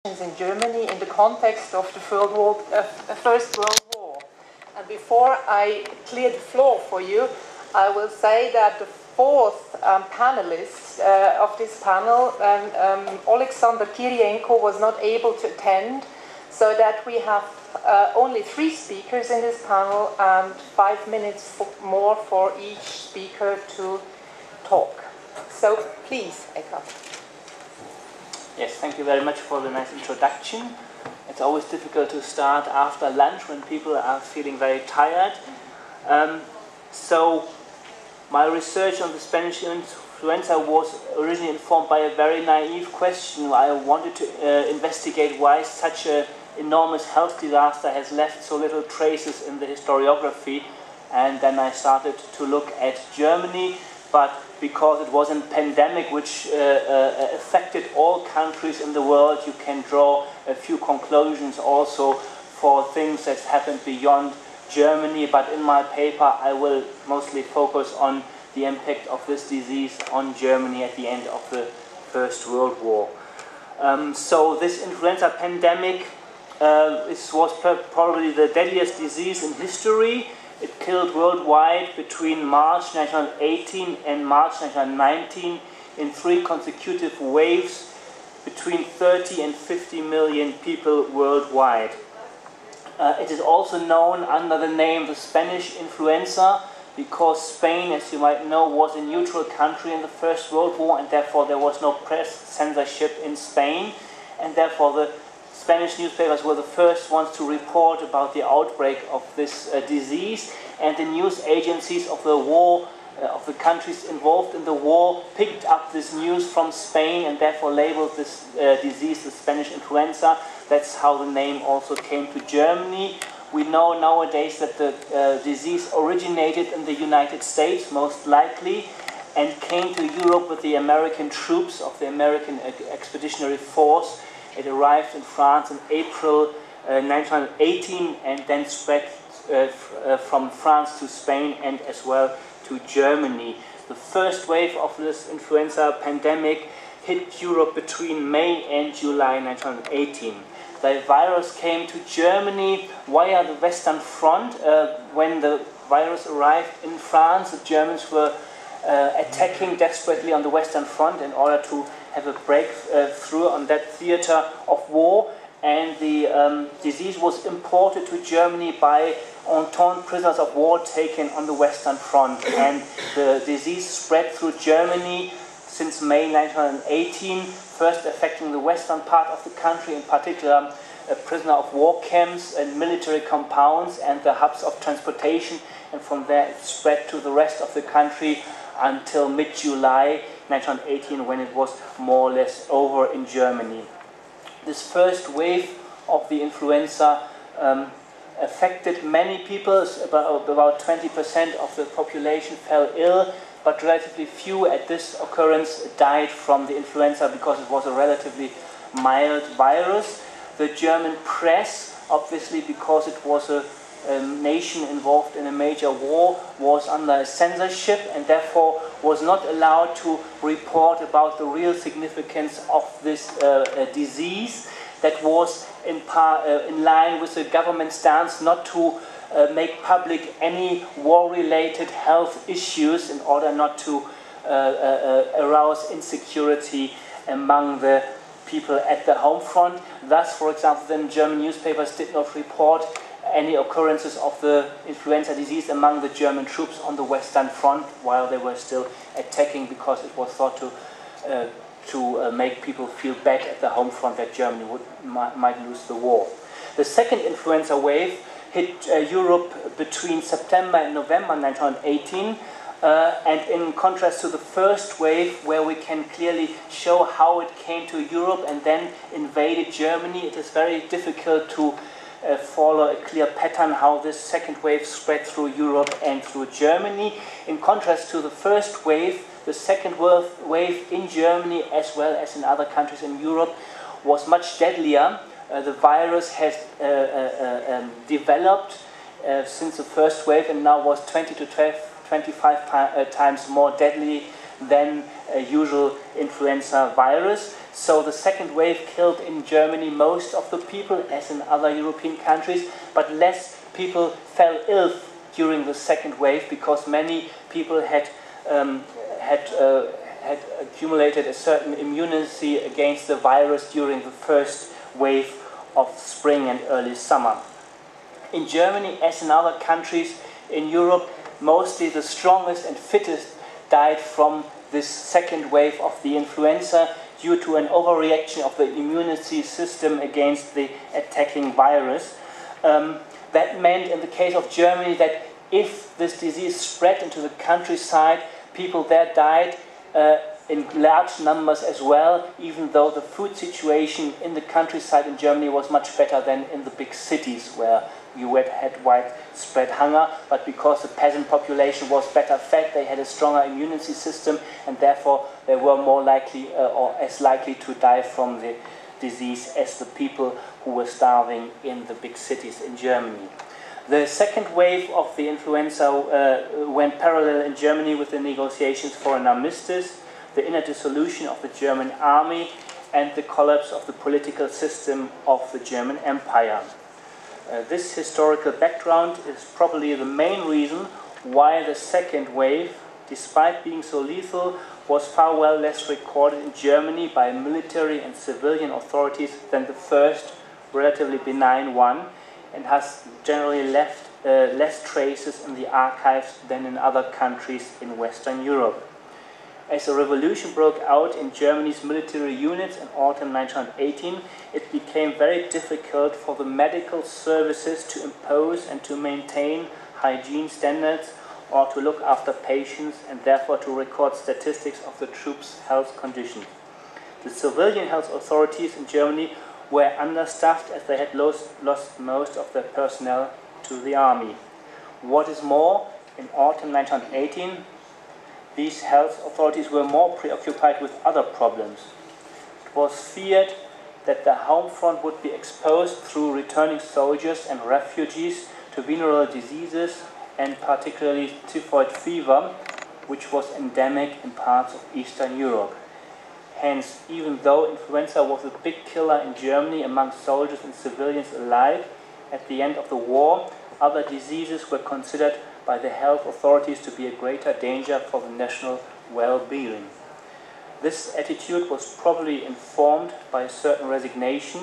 in Germany in the context of the First World War. And before I clear the floor for you, I will say that the fourth panelist of this panel, Olexander Kirienko, was not able to attend, so that we have only 3 speakers in this panel and 5 minutes more for each speaker to talk. So please, Eckard. Yes, thank you very much for the nice introduction. It's always difficult to start after lunch when people are feeling very tired. So my research on the Spanish influenza was originally informed by a very naive question. I wanted to investigate why such an enormous health disaster has left so little traces in the historiography, and then I started to look at Germany, but because it was a pandemic which affected all countries in the world, you can draw a few conclusions also for things that happened beyond Germany. But in my paper I will mostly focus on the impact of this disease on Germany at the end of the First World War. So this influenza pandemic was probably the deadliest disease in history. It killed worldwide between March 1918 and March 1919 in 3 consecutive waves, between 30 and 50 million people worldwide. It is also known under the name the Spanish influenza because Spain, as you might know, was a neutral country in the First World War, and therefore there was no press censorship in Spain, and therefore the Spanish newspapers were the first ones to report about the outbreak of this disease, and the news agencies of the war, of the countries involved in the war, picked up this news from Spain and therefore labeled this disease the Spanish influenza. That's how the name also came to Germany. We know nowadays that the disease originated in the United States, most likely, and came to Europe with the American troops of the American Expeditionary Force. It arrived in France in April 1918 and then spread from France to Spain and as well to Germany. The first wave of this influenza pandemic hit Europe between May and July 1918. The virus came to Germany via the Western Front. When the virus arrived in France, the Germans were attacking desperately on the Western Front in order to have a breakthrough on that theater of war, and the disease was imported to Germany by Entente prisoners of war taken on the Western Front, and the disease spread through Germany since May 1918, first affecting the western part of the country, in particular prisoner of war camps and military compounds and the hubs of transportation, and from there it spread to the rest of the country until mid-July 1918, when it was more or less over in Germany. This first wave of the influenza affected many people. About 20% of the population fell ill, but relatively few at this occurrence died from the influenza because it was a relatively mild virus. The German press, obviously because it was a nation involved in a major war, was under censorship and therefore was not allowed to report about the real significance of this disease. That was in line with the government stance not to make public any war-related health issues in order not to arouse insecurity among the people at the home front. Thus, for example, then German newspapers did not report any occurrences of the influenza disease among the German troops on the Western Front while they were still attacking, because it was thought to make people feel bad at the home front that Germany might lose the war. The second influenza wave hit Europe between September and November 1918, and in contrast to the first wave, where we can clearly show how it came to Europe and then invaded Germany, it is very difficult to follow a clear pattern how this second wave spread through Europe and through Germany. In contrast to the first wave, the second wave in Germany as well as in other countries in Europe was much deadlier. The virus has developed since the first wave and now was 20 to 25 times more deadly than a usual influenza virus. So the second wave killed in Germany most of the people, as in other European countries, but less people fell ill during the second wave because many people had accumulated a certain immunity against the virus during the first wave of spring and early summer. In Germany, as in other countries in Europe, mostly the strongest and fittest died from this second wave of the influenza due to an overreaction of the immunity system against the attacking virus. That meant in the case of Germany that if this disease spread into the countryside, people there died in large numbers as well, even though the food situation in the countryside in Germany was much better than in the big cities where you had widespread hunger, but because the peasant population was better fed, they had a stronger immunity system, and therefore they were more likely or as likely to die from the disease as the people who were starving in the big cities in Germany. The second wave of the influenza went parallel in Germany with the negotiations for an armistice, the inner dissolution of the German army, and the collapse of the political system of the German Empire. This historical background is probably the main reason why the second wave, despite being so lethal, was far less recorded in Germany by military and civilian authorities than the first, relatively benign one, and has generally left less traces in the archives than in other countries in Western Europe. As a revolution broke out in Germany's military units in autumn 1918, it became very difficult for the medical services to impose and to maintain hygiene standards or to look after patients and therefore to record statistics of the troops' health conditions. The civilian health authorities in Germany were understaffed as they had lost most of their personnel to the army. What is more, in autumn 1918, these health authorities were more preoccupied with other problems. It was feared that the home front would be exposed through returning soldiers and refugees to venereal diseases, and particularly typhoid fever, which was endemic in parts of Eastern Europe. Hence, even though influenza was a big killer in Germany among soldiers and civilians alike, at the end of the war, other diseases were considered by the health authorities to be a greater danger for the national well-being. This attitude was probably informed by a certain resignation,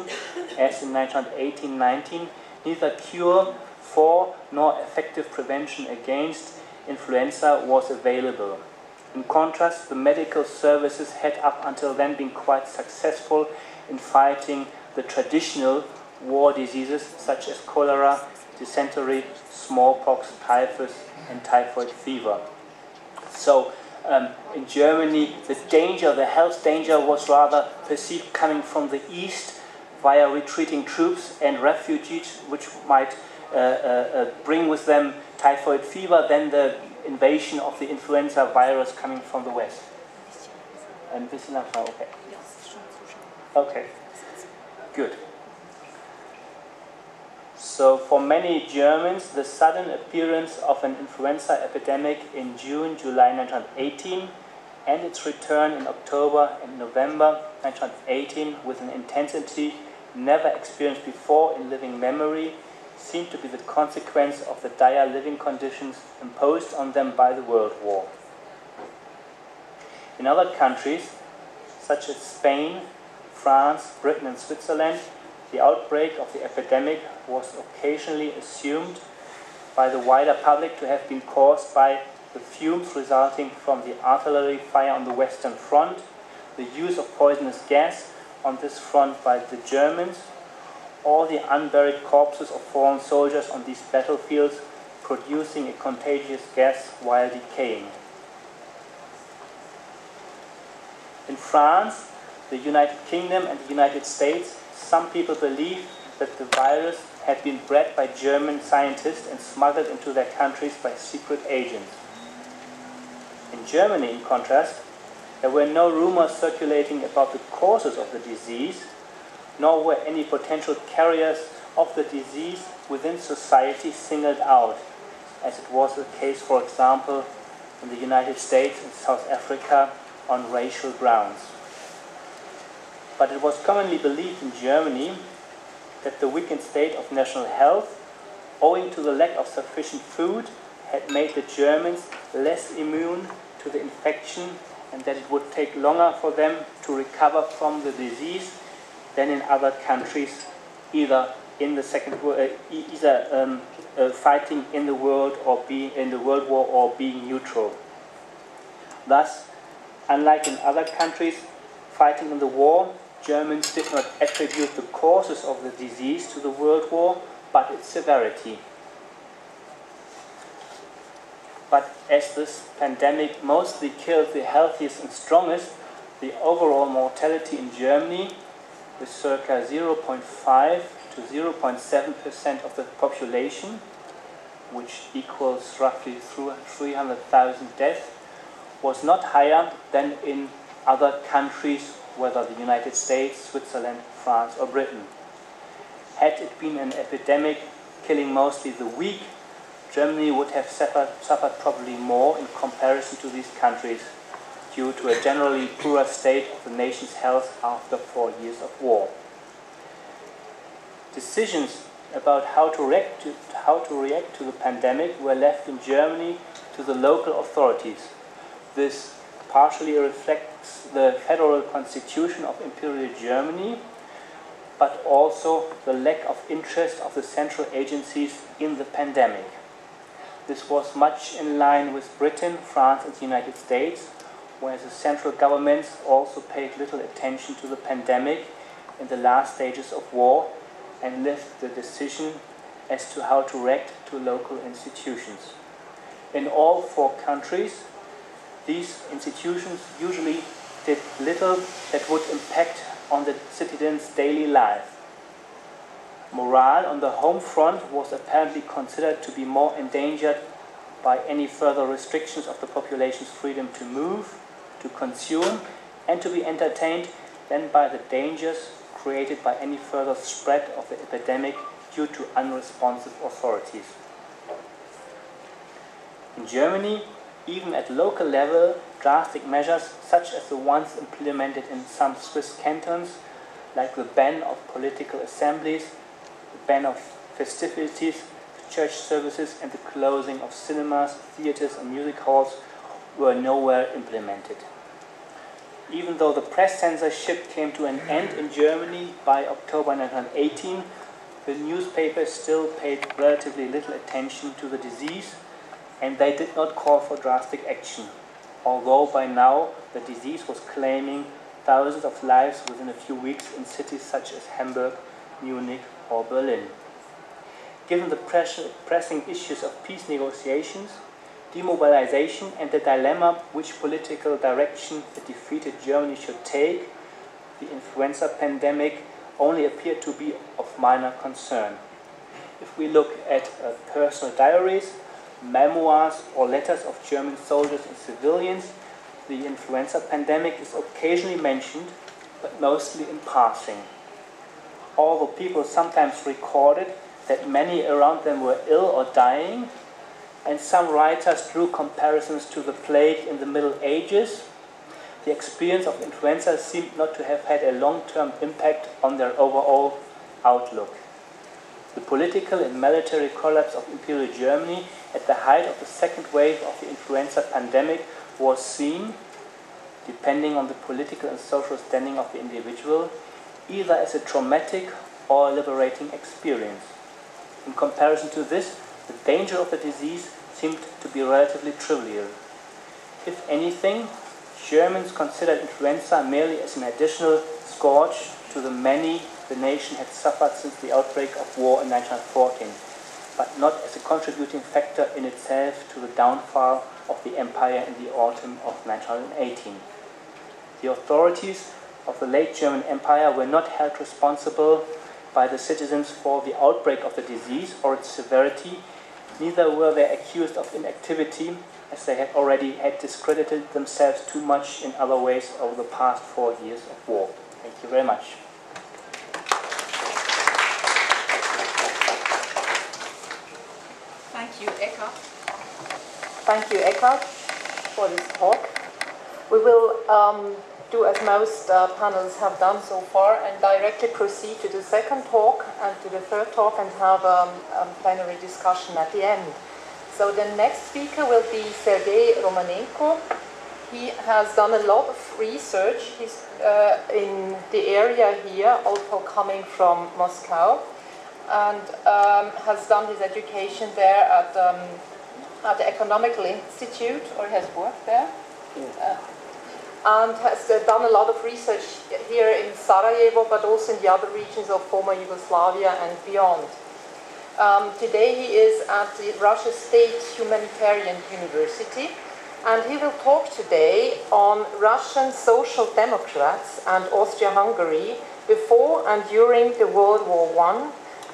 as in 1918-19, neither cure for nor effective prevention against influenza was available. In contrast, the medical services had up until then been quite successful in fighting the traditional war diseases such as cholera, dysentery, smallpox, typhus, and typhoid fever. So in Germany, the health danger was rather perceived coming from the east via retreating troops and refugees, which might bring with them typhoid fever, than the invasion of the influenza virus coming from the west. And this is enough now, okay. Okay, good. So for many Germans, the sudden appearance of an influenza epidemic in June, July 1918 and its return in October and November 1918 with an intensity never experienced before in living memory seemed to be the consequence of the dire living conditions imposed on them by the World War. In other countries, such as Spain, France, Britain and Switzerland, the outbreak of the epidemic was occasionally assumed by the wider public to have been caused by the fumes resulting from the artillery fire on the Western Front, the use of poisonous gas on this front by the Germans, or the unburied corpses of fallen soldiers on these battlefields producing a contagious gas while decaying. In France, the United Kingdom and the United States, some people believe that the virus had been bred by German scientists and smuggled into their countries by secret agents. In Germany, in contrast, there were no rumors circulating about the causes of the disease, nor were any potential carriers of the disease within society singled out, as it was the case, for example, in the United States and South Africa on racial grounds. But it was commonly believed in Germany that the weakened state of national health, owing to the lack of sufficient food, had made the Germans less immune to the infection, and that it would take longer for them to recover from the disease than in other countries, either in the fighting in the world or being in the World War or being neutral. Thus, unlike in other countries fighting in the war, Germans did not attribute the causes of the disease to the World War, but its severity. But as this pandemic mostly killed the healthiest and strongest, the overall mortality in Germany, with circa 0.5 to 0.7% of the population, which equals roughly 300,000 deaths, was not higher than in other countries, whether the United States, Switzerland, France or Britain. Had it been an epidemic killing mostly the weak, Germany would have suffered probably more in comparison to these countries, due to a generally poorer state of the nation's health after 4 years of war. Decisions about how to react to the pandemic were left in Germany to the local authorities. This partially reflects the federal constitution of Imperial Germany, but also the lack of interest of the central agencies in the pandemic. This was much in line with Britain, France and the United States, where the central governments also paid little attention to the pandemic in the last stages of war and left the decision as to how to react to local institutions. In all 4 countries, these institutions usually did little that would impact on the citizens' daily life. Morale on the home front was apparently considered to be more endangered by any further restrictions of the population's freedom to move, to consume, and to be entertained than by the dangers created by any further spread of the epidemic due to unresponsive authorities. In Germany, even at local level, drastic measures such as the ones implemented in some Swiss cantons, like the ban of political assemblies, the ban of festivities, church services and the closing of cinemas, theaters and music halls, were nowhere implemented. Even though the press censorship came to an end in Germany by October 1918, the newspapers still paid relatively little attention to the disease, and they did not call for drastic action, although by now the disease was claiming thousands of lives within a few weeks in cities such as Hamburg, Munich or Berlin. Given the pressing issues of peace negotiations, demobilization and the dilemma which political direction the defeated Germany should take, the influenza pandemic only appeared to be of minor concern. If we look at personal diaries, memoirs or letters of German soldiers and civilians, the influenza pandemic is occasionally mentioned, but mostly in passing. Although people sometimes recorded that many around them were ill or dying, and some writers drew comparisons to the plague in the Middle Ages, the experience of influenza seemed not to have had a long-term impact on their overall outlook. The political and military collapse of Imperial Germany at the height of the second wave of the influenza pandemic was seen, depending on the political and social standing of the individual, either as a traumatic or a liberating experience. In comparison to this, the danger of the disease seemed to be relatively trivial. If anything, Germans considered influenza merely as an additional scourge to the many the nation had suffered since the outbreak of war in 1914, but not as a contributing factor in itself to the downfall of the empire in the autumn of 1918. The authorities of the late German Empire were not held responsible by the citizens for the outbreak of the disease or its severity, neither were they accused of inactivity, as they had already discredited themselves too much in other ways over the past 4 years of war. Thank you very much. Thank you, Eckard. Thank you, Eckard. for this talk. We will do as most panels have done so far and directly proceed to the second talk and to the third talk and have a plenary discussion at the end. So the next speaker will be Sergei Romanenko. He has done a lot of research. He's in the area here, also coming from Moscow, and has done his education there at the Economical Institute, or has worked there. And has done a lot of research here in Sarajevo, but also in the other regions of former Yugoslavia and beyond. Today he is at the Russia State Humanitarian University, and he will talk today on Russian Social Democrats and Austria-Hungary before and during the World War I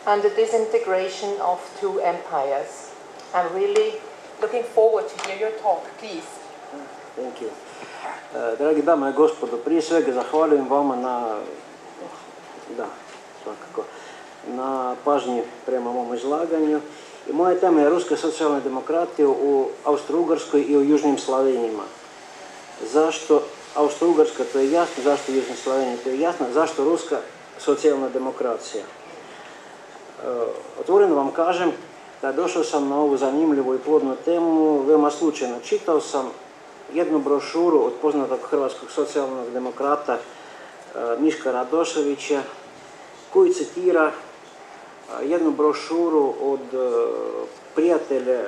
and the disintegration of two empires. I'm really looking forward to hear your talk, please. Thank you. Dragi dame i gospodo, prije svega zahvaljujem vama na pažnji prema mom izlaganju. I moja tema je ruska socijalna demokratija u Austro-Ugarskoj i u južnim Slavenijima. Zašto Austro-Ugarska, to je jasno, zašto južni Slaveniji, to je jasno, zašto ruska socijalna demokracija. Otvoreno vam kažem da došao sam na ovu zanimljivu i plodnu temu veoma slučajno. Čitao sam jednu brošuru od poznatog hrvatskog socijalnog demokrata Miška Radoševića, koji citira jednu brošuru od prijatelja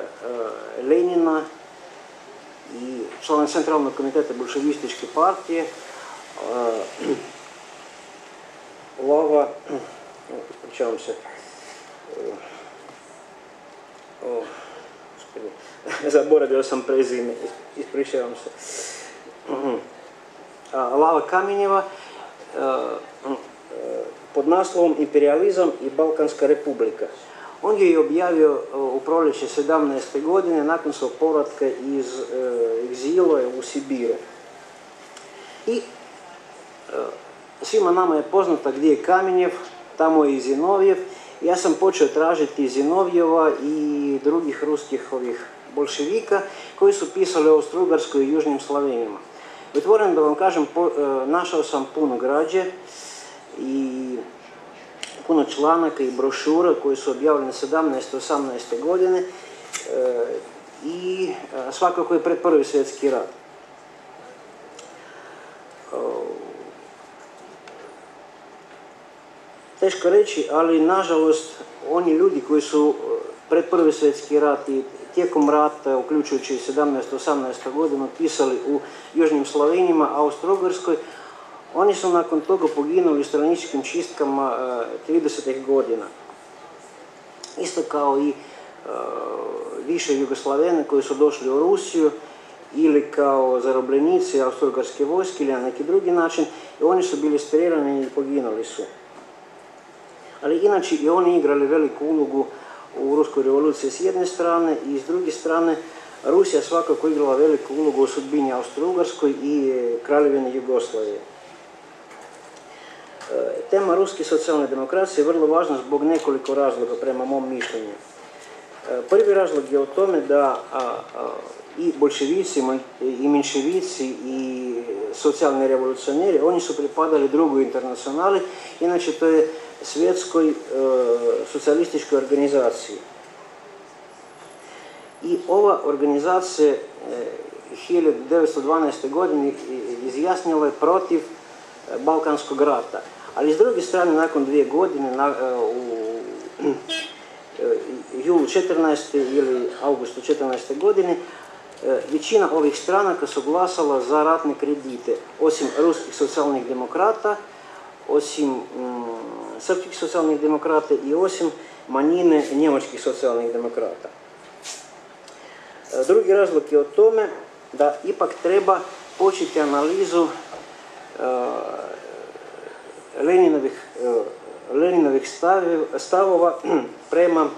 Lenina i člana Centralnog komiteta bolševističke partije, Lava, ispričavam se, zaboravio sam prezime, ispričavam se, Lava Kamenjeva, pod naslovom Imperijalizam i Balkanska republika. On je objavio u proljeće 17. godine nakon svog povratka iz egzila u Sibiru. I svima nama je poznato gdje je Kamenjev, tamo je i Zinovjev. Ja sam počeo tražiti Zinovjeva i drugih ruskih bolševika koji su pisali o Austro-Ugarskoj i južnim Slavenima. Otvoreno da vam kažem, našao sam puno građe i puno članaka i brošura koji su objavljene 17. 18. godine i svakako je pred Prvi svjetski rat. Teško reći, ali nažalost oni ljudi koji su pred Prvi svjetski rat i tijekom rata, uključujući 17. 18. godinu, pisali u južnim Slavenima, Austro-Ugarskoj, oni su nakon toga poginuli u straničkim čistkama 30. godina. Isto kao i više Jugoslavene koji su došli u Rusiju ili kao zarobljenici Austro-Ugarske vojske ili na neki drugi način, i oni su bili streljani i poginuli su. Ali inače i oni igrali veliku ulogu u Ruskoj revoluciji s jedne strane i s druge strane Rusija svakako igrala veliku ulogu u sudbini Austro-Ugarskoj i Kraljevine Jugoslavije. Tema ruske socijalne demokracije je vrlo važna zbog nekoliko razloga prema mom mišljenju. Prvi razlog je o tome da i bolševici i menševici i socijalni revolucioneri, oni su pripadali drugoj internacionali, inače to je svjetskoj socijalističkoj organizaciji. I ova organizacija 1912. godine izjasnila je protiv Balkanskog rata. Ali s druge strane, nakon 2 godine, u julu 14. ili augustu 14. godine, većina ovih stranaka su glasala za ratne kredite, osim ruskih socijalnih demokrata, osim srpskih socijalnih demokrata i osim manjine njemačkih socijalnih demokrata. Drugi razlog je o tome da ipak treba početi analizu Leninovih stavova prema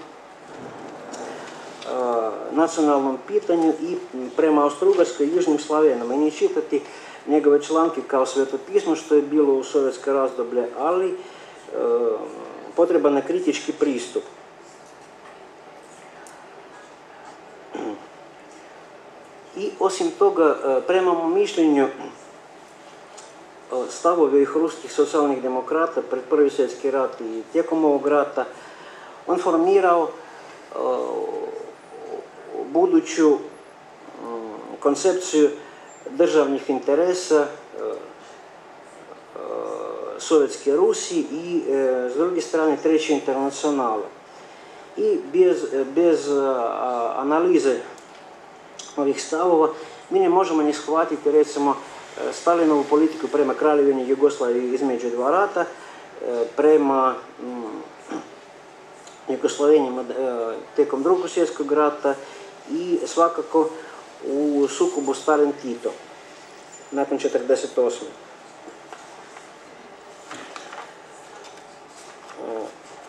nacionalnom pitanju i prema Austro-Ugarskoj i južnim Slavenama i ne čitati njegove članke kao svetopismo što je bilo u sovjetsko razdoblje, ali potreban je kritički pristup. I Osim toga, prema mom mišljenju, stavovi ovih ruskih socijalnih demokrata pred Prvi svjetski rat i tijekom ovog rata, on formirao buduću koncepciju državnih interesa Sovjetske Rusije i s druge strane Treće internacionale. I bez analize ovih stavova mi ne možemo ni shvatiti recimo Stalinovu politiku prema Kraljevini Jugoslaviji između dva rata, prema Jugoslavenima tijekom Drugog svjetskog rata i svakako u sukobu Stalin-Tito nakon 1948.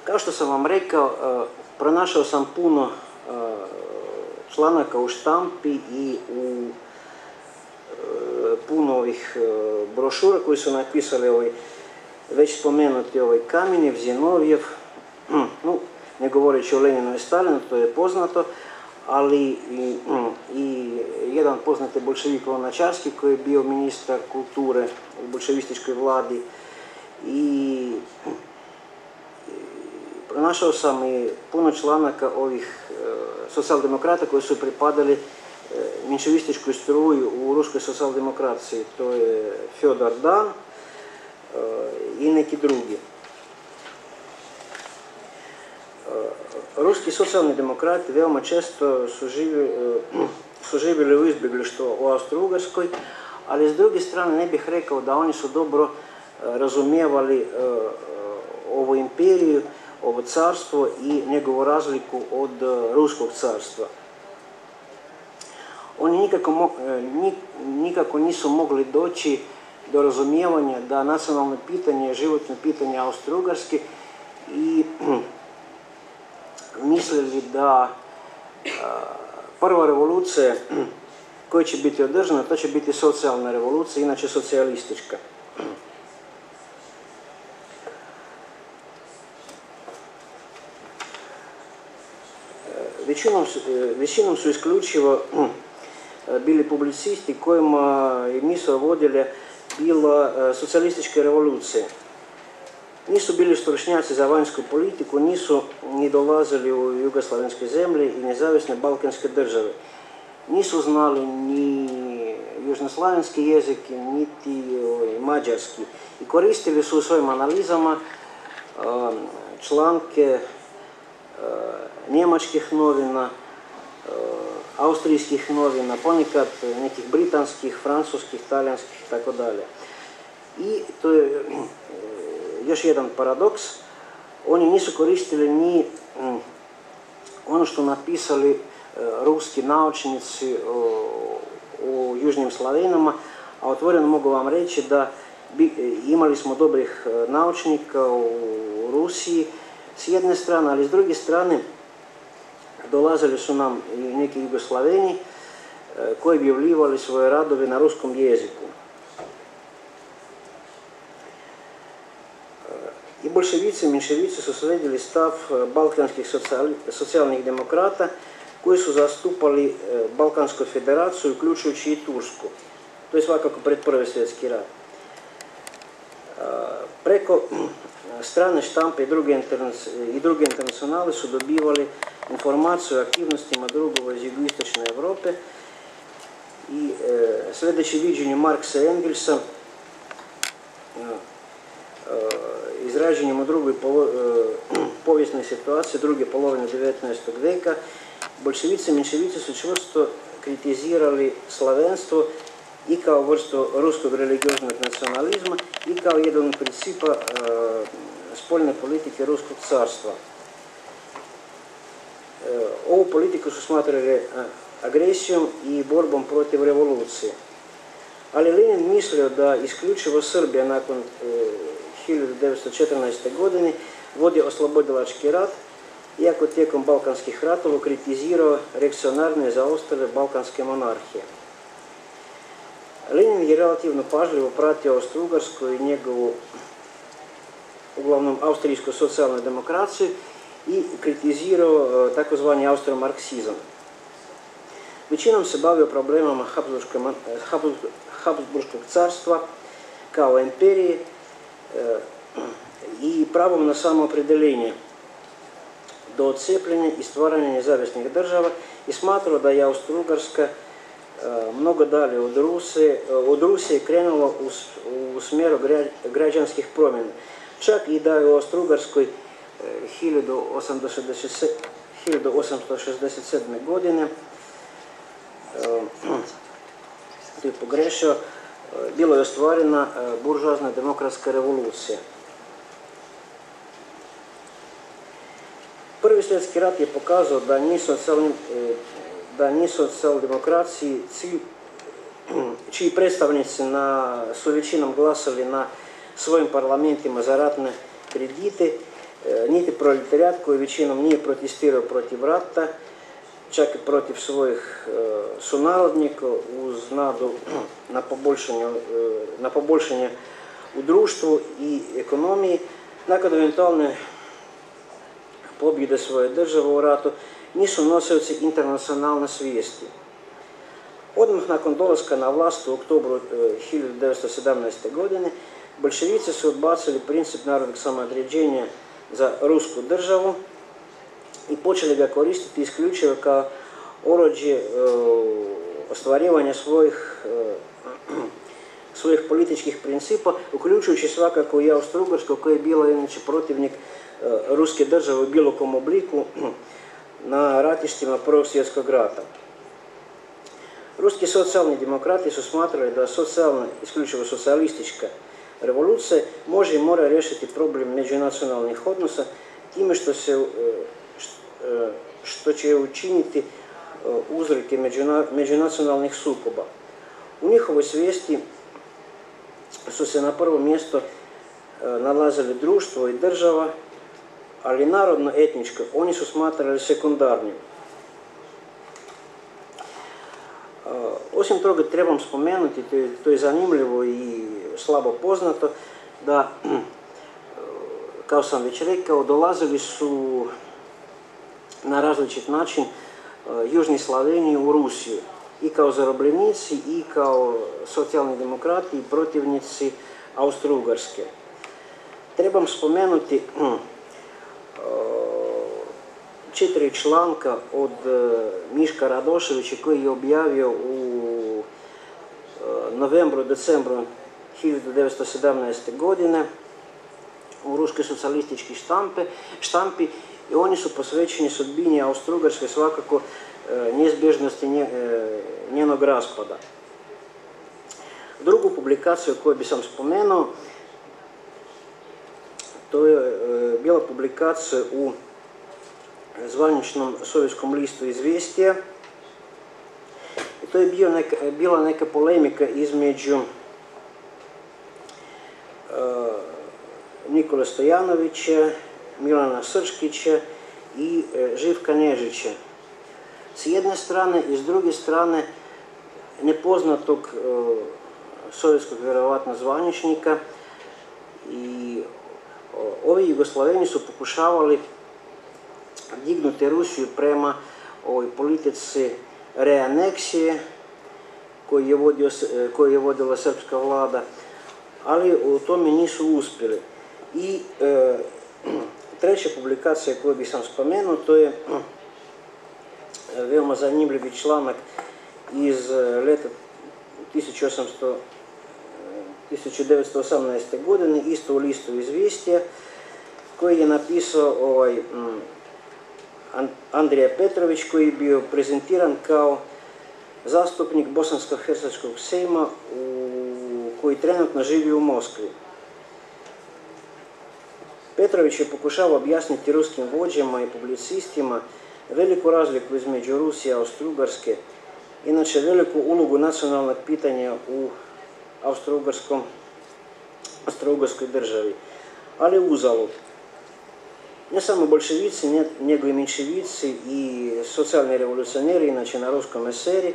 Kao što sam vam rekao, pronašao sam puno članaka u štampi i u puno ovih brošura koji su napisali ovaj već spomenuti Kamenjev, Zinovjev, no, ne govoreći o Leninu i Stalinu, to je poznato, ali i jedan poznati bolševik Lonačarski koji je bio ministar kulture u bolševističkoj vladi i pronašao sam i puno članaka ovih socijaldemokrata koji su pripadali menševističkoj struji u ruskoj socijaldemokraciji. To je Fjodor Dan i neki drugi. Ruski socijalni demokrati veoma često su živjeli u izbjeglištvu u Austro-Ugarskoj, ali s druge strane ne bih rekao da oni su dobro razumijevali ovu imperiju, ovo carstvo i njegovu razliku od ruskog carstva. Oni nikako nisu mogli doći do razumijevanja da nacionalno pitanje je životno pitanje Austro-Ugarske i mislili da prva revolucija koja će biti održana, to će biti socijalna revolucija, inače socijalistička. Većinom su isključivo bili publicisti kojima je misao vodilja bila socijalističke revolucije. Nisu bili stručnjaci za vanjsku politiku, nisu ni dolazili u jugoslavenske zemlje i nezavisne balkanske države. Nisu znali ni južnoslavenski jezik, niti mađarski. I koristili su u svojim analizama članke njemačkih novina, austrijskih novina, ponekad nekih britanskih, francuskih, talijanskih i tako dalje. I to je još jedan paradoks. Oni nisu koristili ni ono što napisali ruski naučnici u južnim Slavenama, a otvoreno mogu vam reći da imali smo dobrih naučnika u Rusiji s jedne strane, ali s druge strane dolazili su nam i neki Jugoslaveni koji bi objavljivali svoje radove na ruskom jeziku. I bolševici i menševici su sledili stav balkanskih socijalnih demokrata koji su zastupali Balkansku federaciju, uključujući i Tursku. To je svakako pred Prvi svjetski rat. Preko strane štampe i druge internacionale su dobivali informaciju o aktivnostima drugova iz jugoistočne Europe i sljedeći viđenju Marksa i Engelsa, izraženjem u drugoj povijesnoj situaciji, druge polovine 19. veka, bolševici i menševici su čvrsto kritizirali slavenstvo i kao vrstu ruskog religioznog nacionalizma i kao jedan od principa spoljne politike ruskog carstva. Ovu politiku su smatrali agresijom i borbom protiv revolucije. Ali Lenin mislio da isključivo Srbija nakon 1914. godine vodi oslobodilački rat, iako tijekom balkanskih ratova kritizirao reakcionarne zaostale balkanske monarhije. Lenin je relativno pažljivo pratio Austro-Ugarsku i njegovu, uglavnom, austrijsku socijalnu demokraciju i kritizirao takozvani austromarksizam. većinom se bavio problemama Habsburškog carstva kao imperije i pravom na samoopredeljenje do odcepljenja i stvaranja nezavisnih država i smatrao da je Austro-Ugarska mnogo dalje od Rusije krenulo u smjeru građanskih promjena. Čak i da je u Austro-Ugarskoj 1867. godine to je pogrešio, bilo je ostvarena buržoazna demokratska revolucija. Prvi svjetski rat je pokazao da nisu socijaldemokraciji čiji predstavnici su većinom glasali na svojim parlamentima za ratne kredite, niti proletarijat koji većinom nije protestirao protiv rata, čak i protiv svojih sunarodnika uz nadu na poboljšanje u društvu i ekonomiji. Nakon eventualne pobjede svoje države u ratu nisu nosioci internacionalne svijesti. Odmah nakon dolaska na vlast u oktobru 1917. godine boljševici su odbacili princip narodnog samoodređenja za rusku državu i počeli ga koristiti isključivo kao oruđe ostvarivanja svojih političkih principa, uključujući svakako i Austro-Ugarsku koja je bila inače protivnik ruske države u bilo kom obliku na ratištima Prvog svjetskog rata. Ruski socijalni demokrati su smatrali da socijalna, isključivo socijalistička revolucija može i mora riješiti problem međunacionalnih odnosa time što će učiniti uzroke međunacionalnih sukoba. U njihovoj svijesti su se na prvo mjesto nalazili društvo i država, ali narodno-etničko oni su smatrali sekundarnim. Osim toga trebam spomenuti, to je zanimljivo i slabo poznato, da, kao sam već rekao, dolazili su na različit način južni Slaveni u Rusiju i kao zarobljenici i kao socijalni demokrati i protivnici Austro-Ugarske. Trebam spomenuti 4 članka od Miška Radoševića koji je objavio u novembru-decembru 1917. godine u ruskoj socijalistički štampi i oni su posvećeni sudbini Austro-Ugarske, svakako neizbježnosti njenog raspada. Drugu publikaciju koju bi sam spomenuo, to je bila publikacija u zvaničnom sovjetskom listu Izvjestija. I to je bila neka polemika između Nikole Stojanovića, Milana Srškića i Živka Nežića. S jedne strane i s druge strane nepoznatog sovjetskog vjerovatno zvaničnika, i ovi Jugoslaveni su pokušavali dignuti Rusiju prema ovoj politici reaneksije koju je vodila srpska vlada, ali u tome nisu uspjeli. I treća publikacija koju bih sam spomenuo, to je veoma zanimljivi članak iz leta 1918. godine, isto u listu Izvjestija, koji je napisao Andrija Petrović, koji je bio prezentiran kao zastupnik Bosansko-hercegovskog sejma koji trenutno živi u Moskvi. Petrović je pokušao objasniti ruskim vođama i publicistima veliku razliku između Rusije i Austro-Ugarske, inače veliku ulogu nacionalnog pitanja u Austro-Ugarskoj državi, ali uzalud. Ne samo bolševici, nego i menševici i socijalni revolucioneri, inače na ruskom eseri,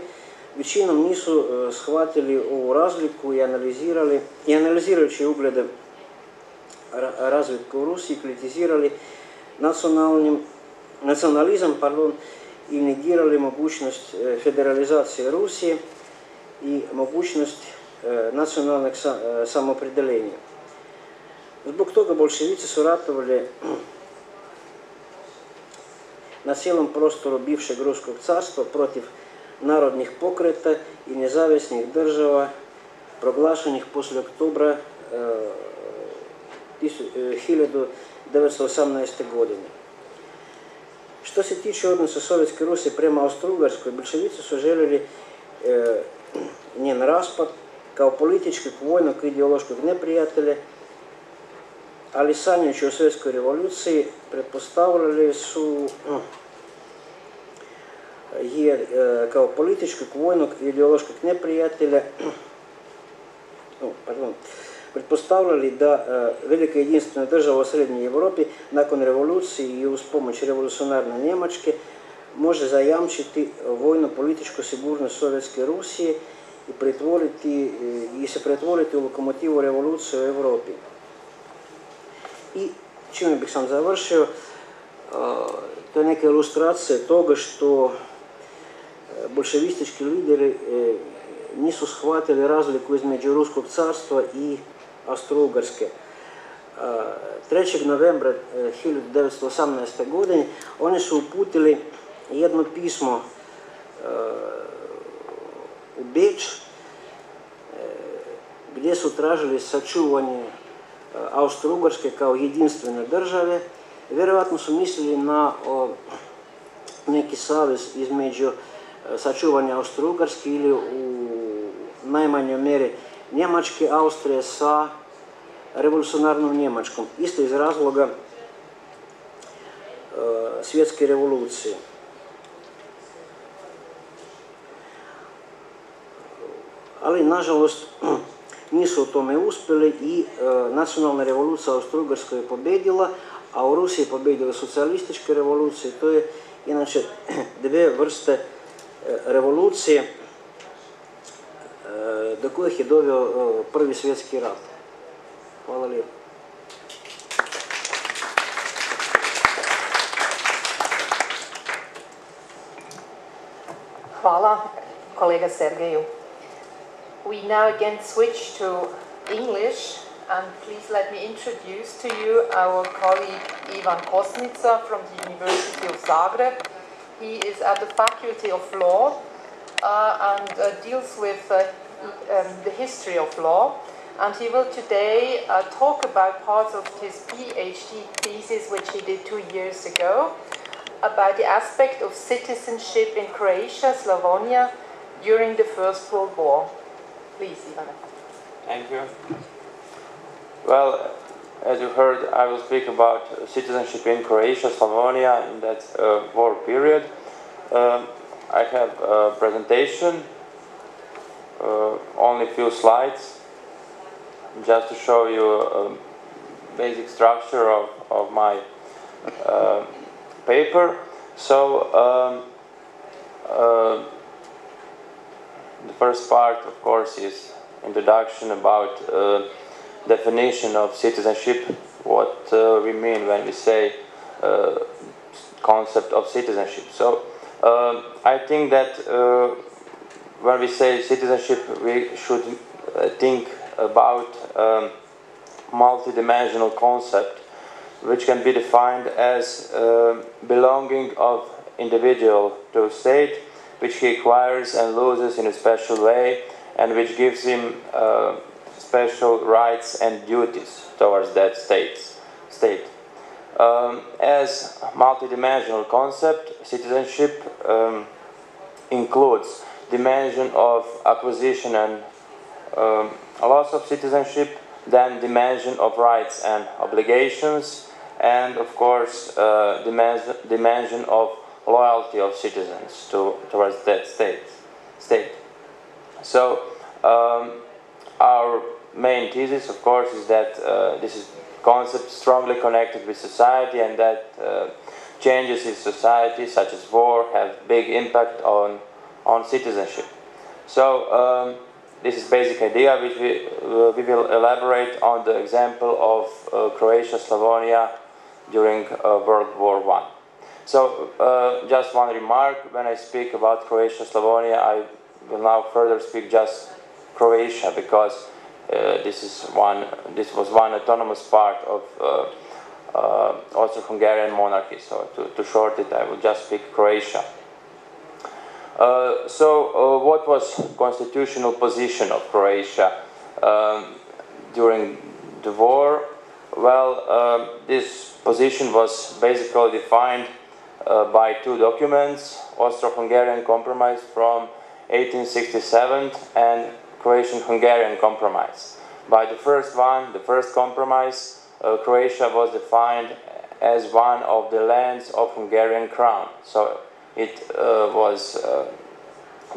većinom nisu shvatili ovu razliku i analizirajući uglede razvitka u Rusiji, kritizirali nacionalizam i negirali mogućnost federalizacije Rusije i mogućnost nacionalnog samoopredjeljenja. Zbog toga bolševici su ratovali na cijelom prostoru bivšeg Ruskog carstva protiv narodnih pokreta i nezavisnih država proglašenih poslije oktobra 1918. godine. Što se tiče odnosa Sovjetske Rusije prema Austro-Ugarskoj, bolševici su željeli njen raspad kao političkog, vojnog i ideološkog neprijatelja, ali sanjajući o Svjetskoj revoluciji pretpostavljali su je kao političkog, vojnog i ideološkog neprijatelja pretpostavljali da velika jedinstvena država u Srednjoj Europi nakon revolucije i uz pomoć revolucionarne Njemačke može zajamčiti vojno-političku sigurnost Sovjetske Rusije i se pretvoriti u lokomotivu revolucije u Europi. I čime bih sam završio, to je neka ilustracija toga što bolševistički lideri nisu shvatili razliku između Ruskog carstva i Austro-Ugarske. 3. novembra 1918. godine oni su uputili jedno pismo u Beč gdje su tražili sačuvanje Austro-Ugarske kao jedinstvene države. Vjerojatno su mislili na neki savez između sačuvanja Austro-Ugarske ili u najmanjoj mjeri Njemačke, Austrije sa revolucionarnom Njemačkom, isto iz razloga svjetske revolucije. Ali, nažalost, nisu u tome uspjeli i nacionalna revolucija u Austro-Ugarskoj je pobjedila, a u Rusiji je pobjedila socijalistička revolucija. To je inače dvije vrste revolucije do kojih je doveo Prvi svjetski rat. Hvala lijepo. Hvala, kolega Sergeju. We now again switch to English, and please let me introduce to you our colleague Ivan Kosnica from the University of Zagreb. He is at the Faculty of Law and deals with the history of law, and he will today talk about parts of his PhD thesis which he did 2 years ago about the aspect of citizenship in Croatia-Slavonia during the First World War. Please, Ivan. Thank you. Well, as you heard, I will speak about citizenship in Croatia-Slavonia in that war period. I have a presentation, only a few slides, just to show you a basic structure of my paper. So, the first part, of course, is introduction about definition of citizenship, what we mean when we say concept of citizenship. So, I think that when we say citizenship, we should think about multidimensional concept, which can be defined as belonging of individual to a state, which he acquires and loses in a special way, and which gives him special rights and duties towards that state. As multidimensional concept, citizenship includes dimension of acquisition and loss of citizenship, then dimension of rights and obligations, and of course dimension of loyalty of citizens towards that state. So our main thesis, of course, is that this is concept strongly connected with society, and that changes in society, such as war, have big impact on citizenship. So this is basic idea, which we will elaborate on the example of Croatia-Slavonia during World War I. So just one remark, when I speak about Croatia-Slavonia, I will now further speak just Croatia, because this was one autonomous part of Austro-Hungarian monarchy. So to short it, I will just speak Croatia. What was constitutional position of Croatia during the war? Well, this position was basically defined by two documents: Austro-Hungarian Compromise from 1867 and Croatian-Hungarian Compromise. By the first one, the first compromise, Croatia was defined as one of the lands of Hungarian crown. So it was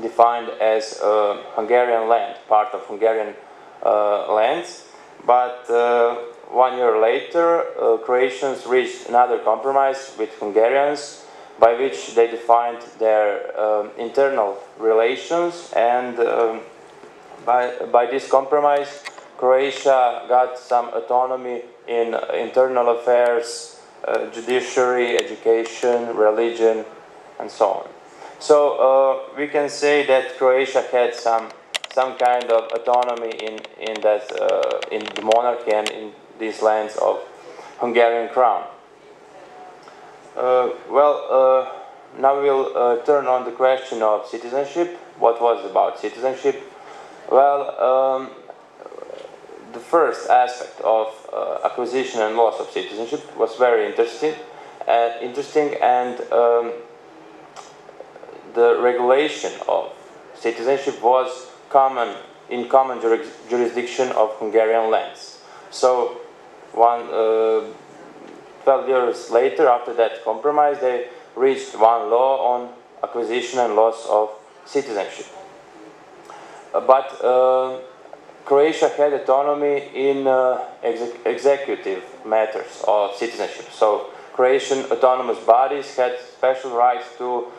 defined as a Hungarian land, part of Hungarian lands. But 1 year later, Croatians reached another compromise with Hungarians, by which they defined their internal relations, and by this compromise, Croatia got some autonomy in internal affairs, judiciary, education, religion, and so on. So we can say that Croatia had some kind of autonomy in the monarchy and in these lands of Hungarian crown. Now we'll turn on the question of citizenship. What was about citizenship? Well, the first aspect of acquisition and loss of citizenship was very interesting, and the regulation of citizenship was in common jurisdiction of Hungarian lands. So 12 years later, after that compromise, they reached one law on acquisition and loss of citizenship. But Croatia had autonomy in executive matters of citizenship. So Croatian autonomous bodies had special rights to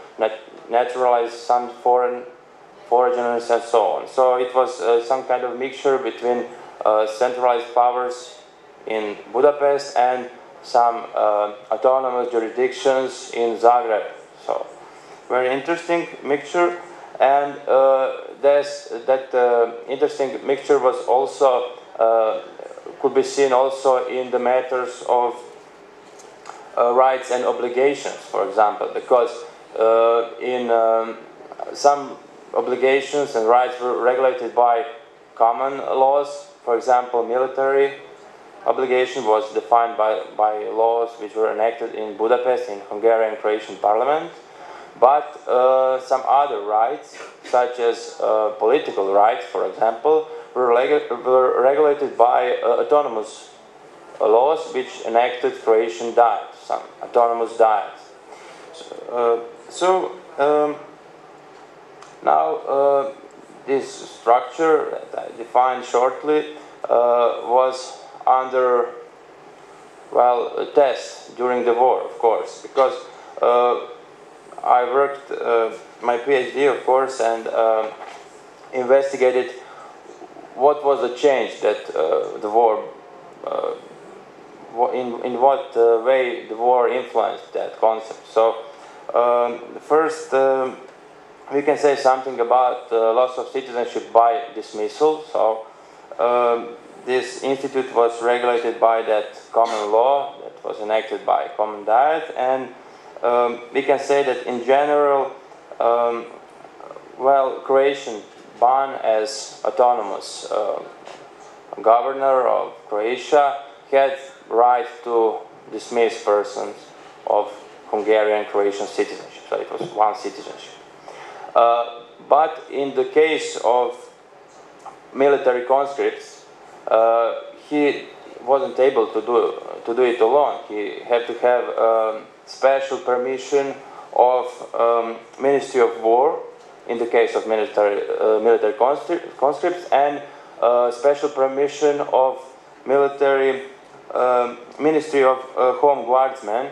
naturalize some foreigners and so on. So it was some kind of mixture between centralized powers in Budapest and some autonomous jurisdictions in Zagreb. So very interesting mixture, and that interesting mixture was also could be seen also in the matters of rights and obligations, for example, because in some obligations and rights were regulated by common laws. For example, military obligation was defined by laws which were enacted in Budapest, in Hungarian and Croatian parliament. But some other rights, such as political rights, for example, were regulated by autonomous laws which enacted Croatian diets, some autonomous diets. Now this structure that I defined shortly was under, a test during the war, of course, because I worked my PhD, of course, and investigated what was the change that the war, in what way the war influenced that concept. So first, we can say something about loss of citizenship by dismissal. So this institute was regulated by that common law that was enacted by Common Diet, and we can say that in general, Croatian Ban as autonomous governor of Croatia had right to dismiss persons of Hungarian and Croatian citizenship. So it was one citizenship. But in the case of military conscripts, he wasn't able to do it alone. He had to have special permission of Ministry of War in the case of military conscripts, and special permission of military Ministry of Home Guardsmen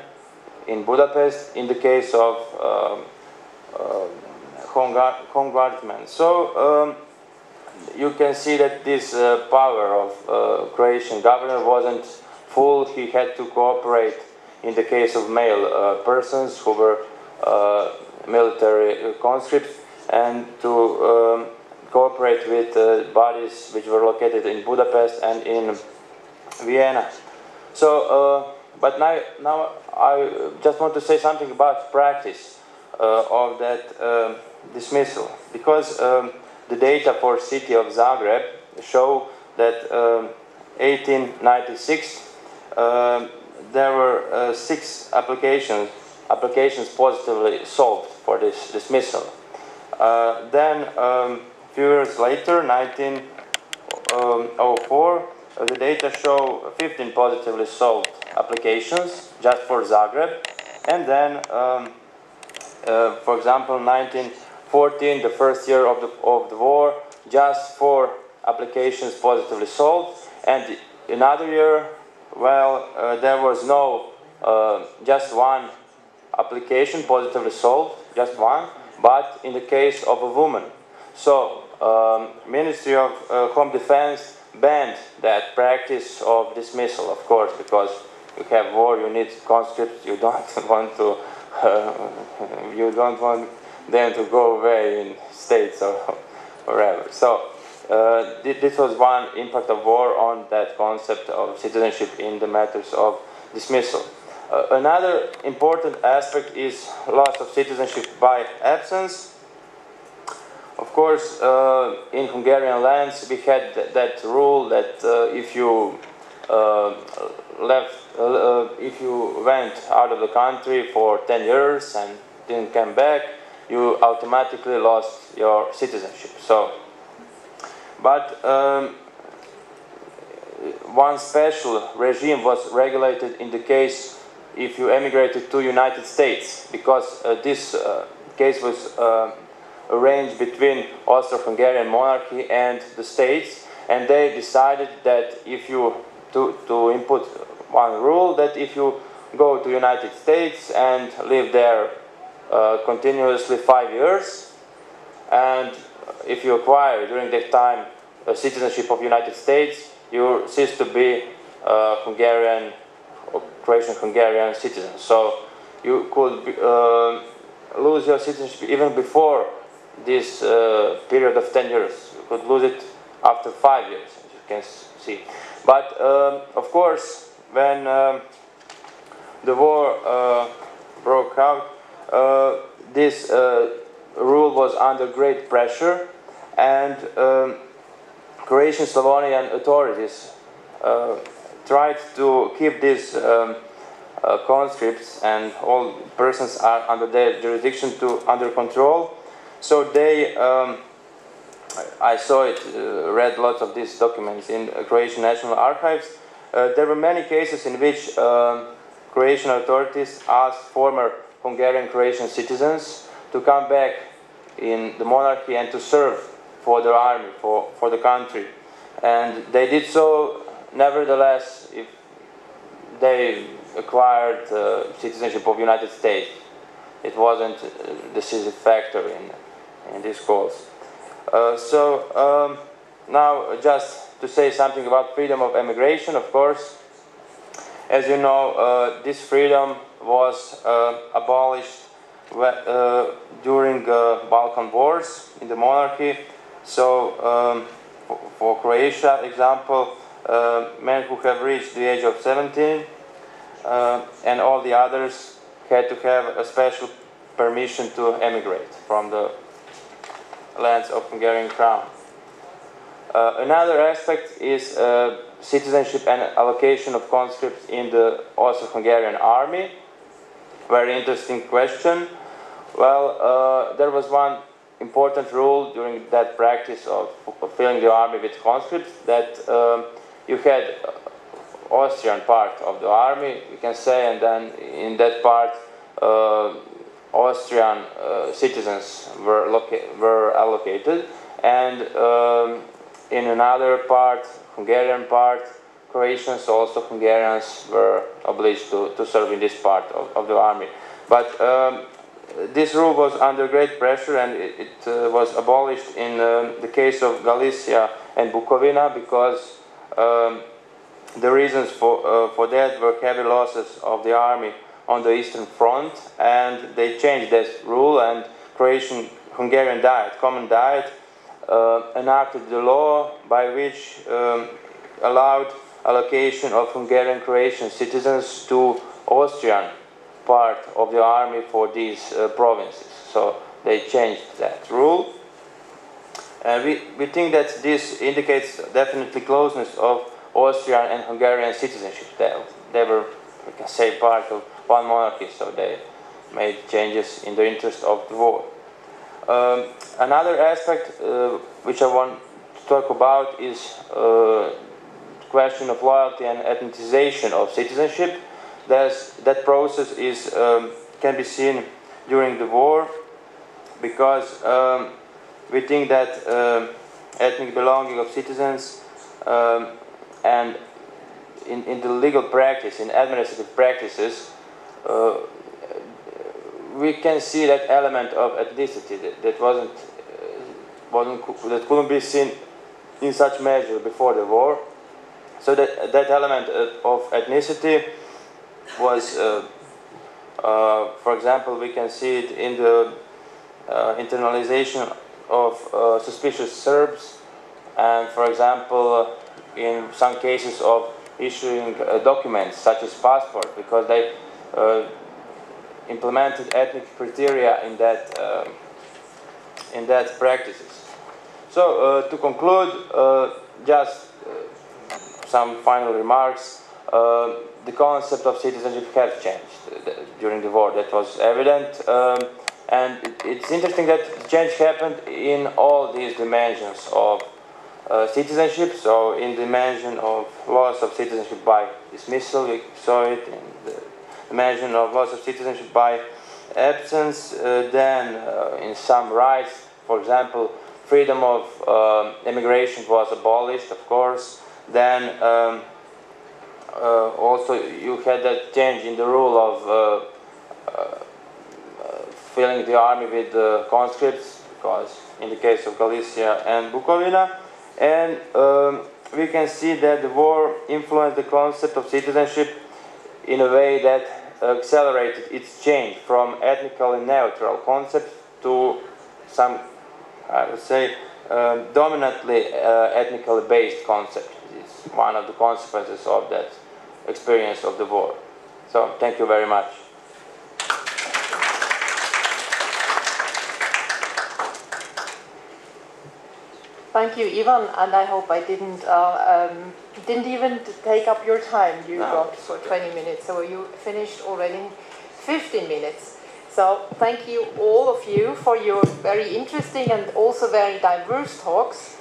in Budapest in the case of Home Guardsmen. So you can see that this power of Croatian governor wasn't full. He had to cooperate in the case of male persons who were military conscripts, and to cooperate with bodies which were located in Budapest and in Vienna. So, but now I just want to say something about practice of that dismissal, because the data for city of Zagreb show that 1896 there were 6 applications positively solved for this dismissal. Then a few years later, 1904, the data show 15 positively solved applications just for Zagreb, and then for example 1914, the first year of the war, just 4 applications positively solved, and another year, well, there was no just 1 application positively solved, just 1, but in the case of a woman. So Ministry of Home Defense banned that practice of dismissal, of course, because you have war, you need conscripts, you don't want to them to go away in states or wherever. So this was one impact of war on that concept of citizenship in the matters of dismissal. Another important aspect is loss of citizenship by absence. Of course, in Hungarian lands we had that rule that if you if you went out of the country for 10 years and didn't come back, you automatically lost your citizenship. So, but one special regime was regulated in the case if you emigrated to United States, because this case was arranged between Austro-Hungarian monarchy and the states, and they decided that if you to input one rule that if you go to United States and live there continuously 5 years, and if you acquire during that time a citizenship of United States, you cease to be Hungarian or Croatian-Hungarian citizen. So you could lose your citizenship even before this period of 10 years. You could lose it after 5 years, as you can see. But of course, when the war broke out, this rule was under great pressure, and Croatian-Slavonian authorities tried to keep these conscripts and all persons are under their jurisdiction under control. So they, I saw it, read lots of these documents in Croatian National Archives. There were many cases in which Croatian authorities asked former Hungarian Croatian citizens to come back in the monarchy and to serve for their army, for the country. And they did so, nevertheless, if they acquired citizenship of United States. It wasn't a decisive factor in these calls. So now just to say something about freedom of emigration, of course. As you know, this freedom was abolished during Balkan Wars in the monarchy. So for Croatia, example, men who have reached the age of 17 and all the others had to have a special permission to emigrate from the lands of Hungarian crown. Another aspect is citizenship and allocation of conscripts in the Austro-Hungarian army. Very interesting question. Well, there was one important rule during that practice of filling the army with conscripts, that you had Austrian part of the army, you can say, and then in that part Austrian citizens were allocated, and in another part, Hungarian part, Croatians, also Hungarians, were obliged to serve in this part of the army. But this rule was under great pressure, and it was abolished in the case of Galicia and Bukovina, because the reasons for that were heavy losses of the army on the Eastern Front, and they changed this rule, and Croatian-Hungarian Diet, Common Diet, enacted the law by which allowed allocation of Hungarian Croatian citizens to Austrian part of the army for these provinces. So they changed that rule. And we think that this indicates definitely closeness of Austrian and Hungarian citizenship. They were, we can say, part of one monarchy, so they made changes in the interest of the war. Another aspect which I want to talk about is the question of loyalty and ethnicization of citizenship. That process can be seen during the war, because we think that ethnic belonging of citizens and in the legal practice, in administrative practices, we can see that element of ethnicity that couldn't be seen in such measure before the war. So that element of ethnicity was, for example, we can see it in the internalization of suspicious Serbs, and, for example, in some cases of issuing documents such as passport, because they implemented ethnic criteria in that practices. So to conclude, just some final remarks. The concept of citizenship has changed during the war. That was evident, and it's interesting that the change happened in all these dimensions of citizenship. So in the dimension of loss of citizenship by dismissal, we saw it in the dimension of loss of citizenship by absence, then in some rights, for example, freedom of immigration was abolished, of course. Then also you had that change in the rule of filling the army with conscripts, because in the case of Galicia and Bukovina. And we can see that the war influenced the concept of citizenship in a way that accelerated its change from ethnically neutral concept to some, I would say, dominantly ethnically based concept. It's one of the consequences of that experience of the war. So, thank you very much. Thank you, Ivan, and I hope I didn't even take up your time you got for 20 minutes, so you finished already in 15 minutes. So thank you, all of you, for your very interesting and also very diverse talks.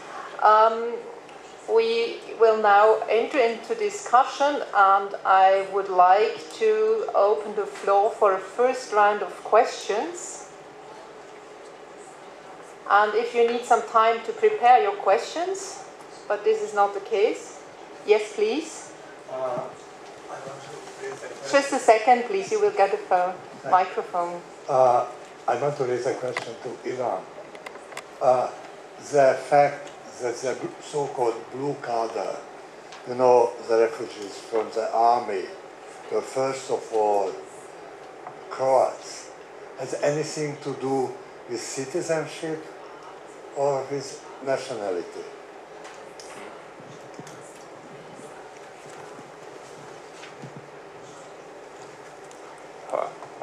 We will now enter into discussion, and I would like to open the floor for a first round of questions. And if you need some time to prepare your questions, but this is not the case. Yes, please. I want to raise a question. Just a second, please. You will get a microphone. I want to raise a question to Ivan. The fact that the so-called blue collar, you know, the refugees from the army, were first of all Croats, has anything to do with citizenship or with nationality?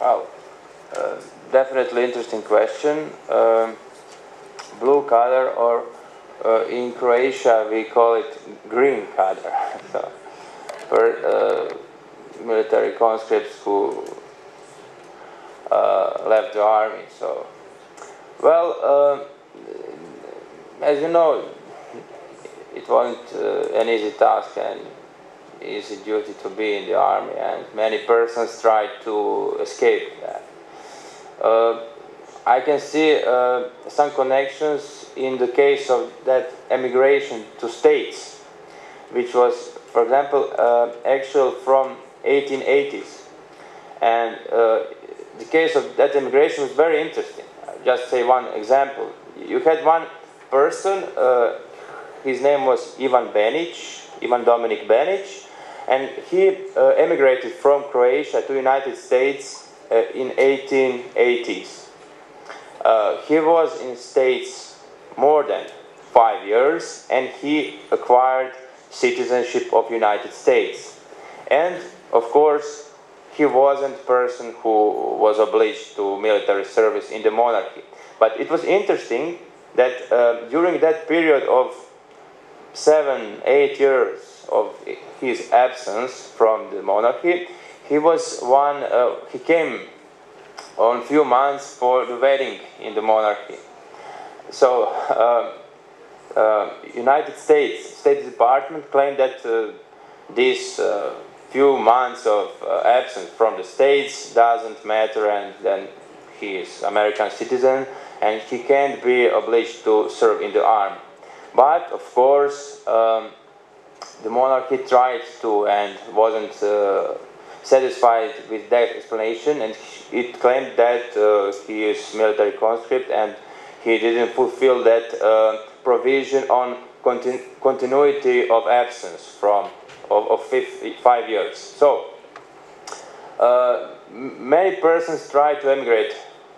Well, definitely interesting question. Blue color, or in Croatia we call it green color. So, for military conscripts who left the army. So, well, as you know, it wasn't an easy task and easy duty to be in the army, and many persons tried to escape that. I can see some connections in the case of that emigration to states, which was, for example, actual from 1880s. And the case of that emigration was very interesting. I'll just say one example. You had one person, his name was Ivan Dominik Benić, and he emigrated from Croatia to United States in 1880s. He was in States more than 5 years, and he acquired citizenship of United States. And of course, he wasn't a person who was obliged to military service in the monarchy. But it was interesting that during that period of 7-8 years of his absence from the monarchy, he came on a few months for the wedding in the monarchy. So United States State Department claimed that these few months of absence from the States doesn't matter, and then he is American citizen and he can't be obliged to serve in the army. But of course the monarchy tried to and wasn't satisfied with that explanation, and it claimed that he is military conscript and he didn't fulfill that provision on continuity of absence of 5 years. So many persons try to emigrate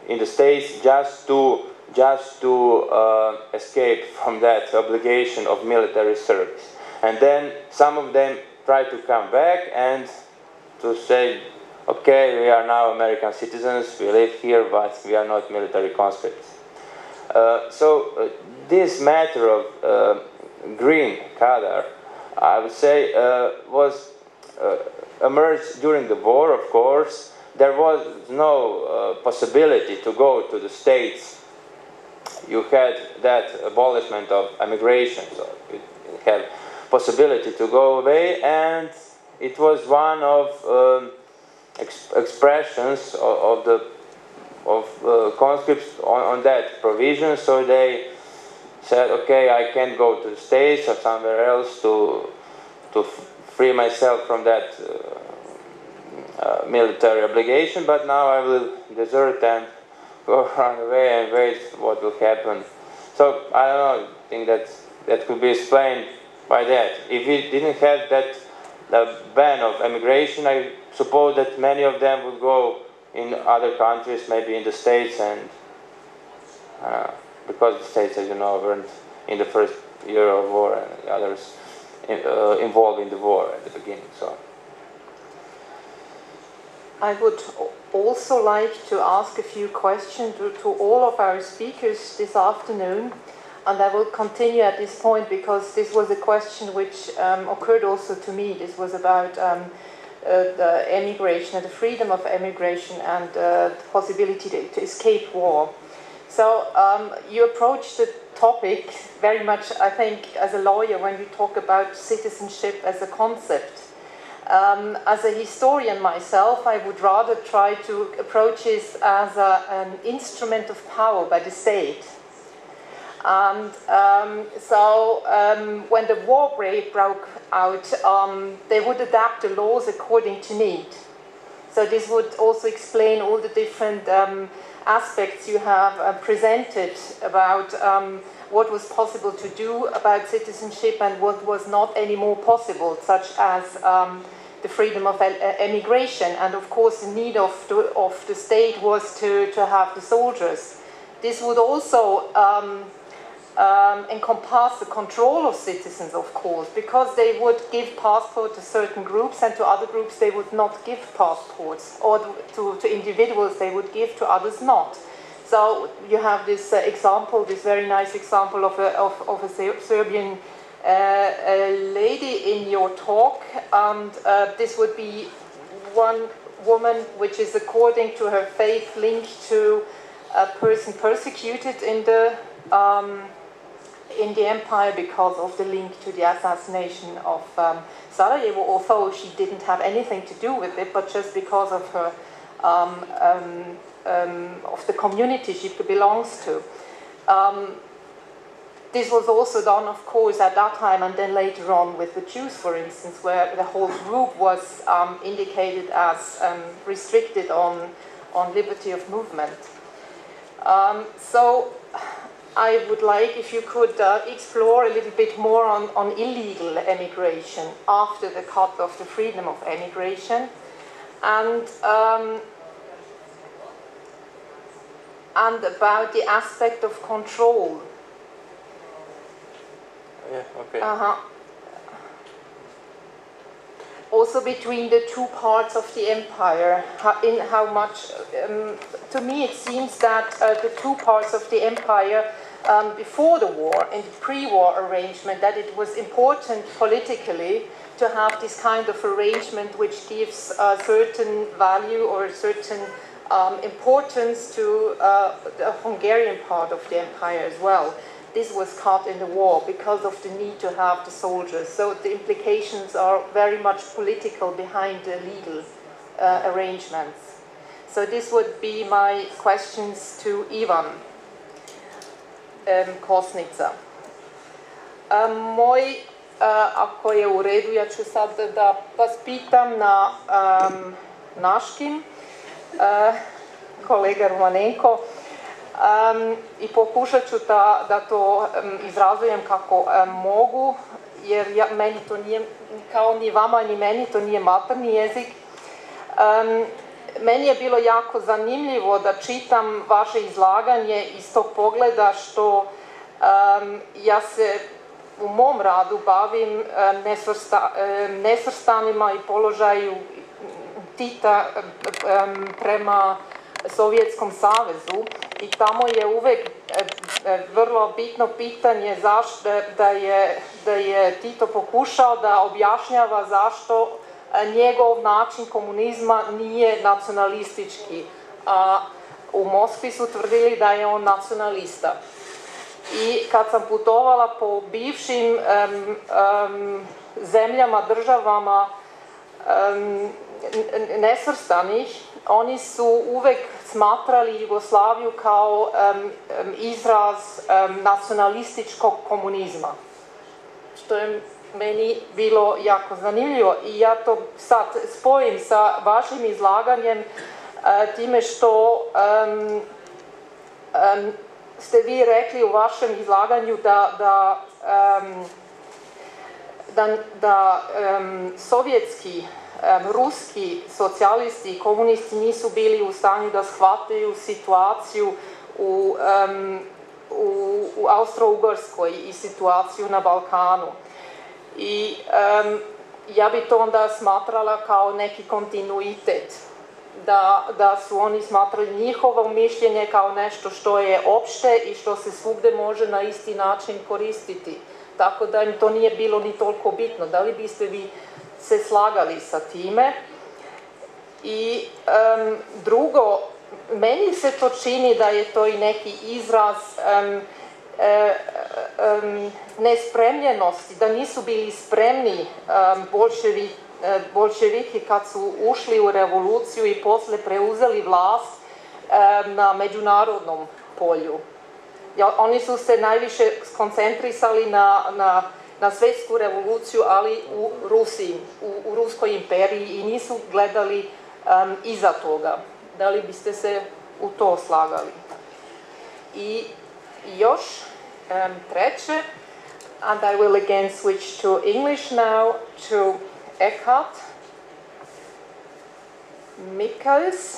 in the States just to escape from that obligation of military service, and then some of them try to come back and to say, okay, we are now American citizens, we live here, but we are not military conscripts. So this matter of green color, I would say, was emerged during the war. Of course, there was no possibility to go to the States. You had that abolishment of immigration, so you had possibility to go away, and it was one of expressions of conscripts on that provision. So they said, okay, I can't go to the States or somewhere else to free myself from that military obligation, but now I will desert and go run away and wait what will happen. So I don't know, I think that could be explained by that. If we didn't have that ban of immigration, I suppose that many of them would go in other countries, maybe in the States, and because the States, as you know, weren't in the first year of war, and the others involved in the war at the beginning. So I would also like to ask a few questions to all of our speakers this afternoon, and I will continue at this point because this was a question which occurred also to me. This was about the emigration and the freedom of emigration and the possibility to escape war. So you approach the topic very much, I think, as a lawyer when you talk about citizenship as a concept. As a historian myself, I would rather try to approach this as an instrument of power by the state. And when the war broke out, they would adapt the laws according to need. So this would also explain all the different aspects you have presented about what was possible to do about citizenship and what was not anymore possible, such as the freedom of emigration, and of course the need of the state was to have the soldiers. This would also encompass the control of citizens, of course, because they would give passports to certain groups, and to other groups they would not give passports, or to individuals they would give, to others not. So you have this example, this very nice example of a Serbian lady in your talk, and this would be one woman which is, according to her faith, linked to a person persecuted in the empire because of the link to the assassination of Sarajevo, although she didn't have anything to do with it, but just because of her of the community she belongs to. This was also done, of course, at that time, and then later on with the Jews, for instance, where the whole group was indicated as restricted on liberty of movement. So I would like if you could explore a little bit more on illegal emigration after the cut of the freedom of emigration, and about the aspect of control. Yeah, okay. Also between the two parts of the empire, how much, to me it seems that the two parts of the empire before the war, in the pre-war arrangement, that it was important politically to have this kind of arrangement which gives a certain value or a certain importance to the Hungarian part of the empire as well. This was cut in the war because of the need to have the soldiers. So the implications are very much political behind the legal arrangements. So this would be my questions to Ivan Kosnica. Ako je u redu, ja ću sad da vas pitam na naškim, kolega Romanenko, i pokušat ću da to izrazujem kako mogu, jer meni to nije, kao ni vama ni meni, to nije maternji jezik. Meni je bilo jako zanimljivo da čitam vaše izlaganje iz tog pogleda što ja se u mom radu bavim nesvrstanima i položaju Tita prema Sovjetskom savezu i tamo je uvek vrlo bitno pitanje da je Tito pokušao da objašnjava zašto njegov način komunizma nije nacionalistički, a u Moskvi su tvrdili da je on nacionalista. I kad sam putovala po bivšim zemljama, državama nesvrstanih, oni su uvek smatrali Jugoslaviju kao izraz nacionalističkog komunizma, što je meni bilo jako zanimljivo. I ja to sad spojim sa vašim izlaganjem time što ste vi rekli u vašem izlaganju da sovjetski, ruski socijalisti i komunisti nisu bili u stanju da shvataju situaciju u Austro-Ugarskoj i situaciju na Balkanu. I ja bi to onda smatrala kao neki kontinuitet, da su oni smatrali njihovo mišljenje kao nešto što je opšte i što se svugde može na isti način koristiti. Tako da im to nije bilo ni toliko bitno. Da li biste vi se slagali sa time? I drugo, meni se to čini da je to i neki izraz nespremljenosti, da nisu bili spremni bolševiki kad su ušli u revoluciju i posle preuzeli vlast na međunarodnom polju. Oni su se najviše skoncentrisali na svetsku revoluciju, ali u Rusiji, u Ruskoj imperiji, i nisu gledali iza toga. Da li biste se u to slagali? I još treće, and I will again switch to English now, to Eckard, Michels.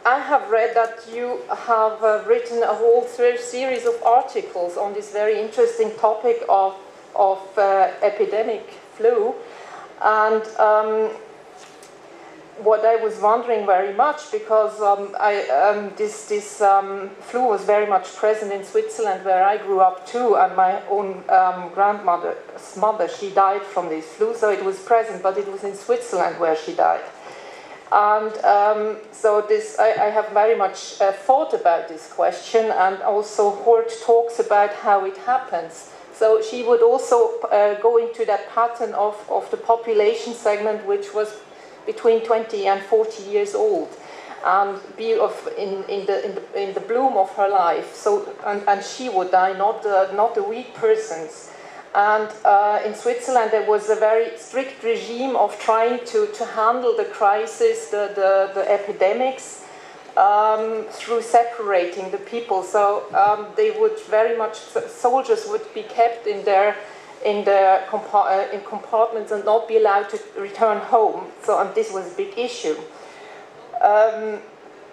I have read that you have written a whole series of articles on this very interesting topic of epidemic flu, and what I was wondering very much, because this flu was very much present in Switzerland, where I grew up too, and my own grandmother's mother, she died from this flu, so it was present, but it was in Switzerland where she died. And so I have very much thought about this question, and also heard talks about how it happens. So she would also go into that pattern of the population segment, which was between 20 and 40 years old, and be in the bloom of her life. So and she would die, not the weak persons. And in Switzerland there was a very strict regime of trying to handle the crisis, the epidemics, through separating the people. So they would very much, soldiers would be kept in compartments and not be allowed to return home. So this was a big issue.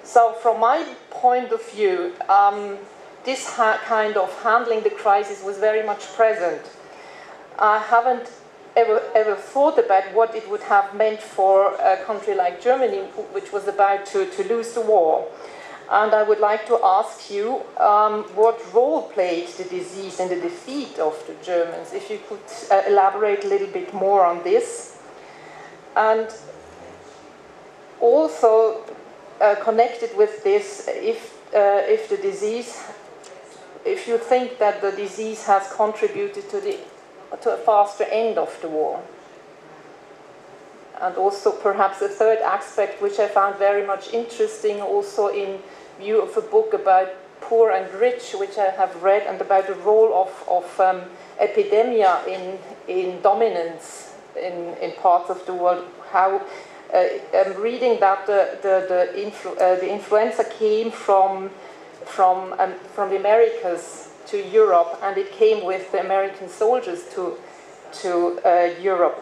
So from my point of view, this kind of handling the crisis was very much present. I haven't ever thought about what it would have meant for a country like Germany, which was about to lose the war. And I would like to ask you what role played the disease in the defeat of the Germans, if you could elaborate a little bit more on this. And also connected with this, if the disease, if you think that the disease has contributed to a faster end of the war. And also perhaps a third aspect which I found very much interesting also in view of a book about poor and rich which I have read, and about the role of epidemia in dominance in parts of the world. How I'm reading that the influenza came from the Americas to Europe, and it came with the American soldiers to Europe.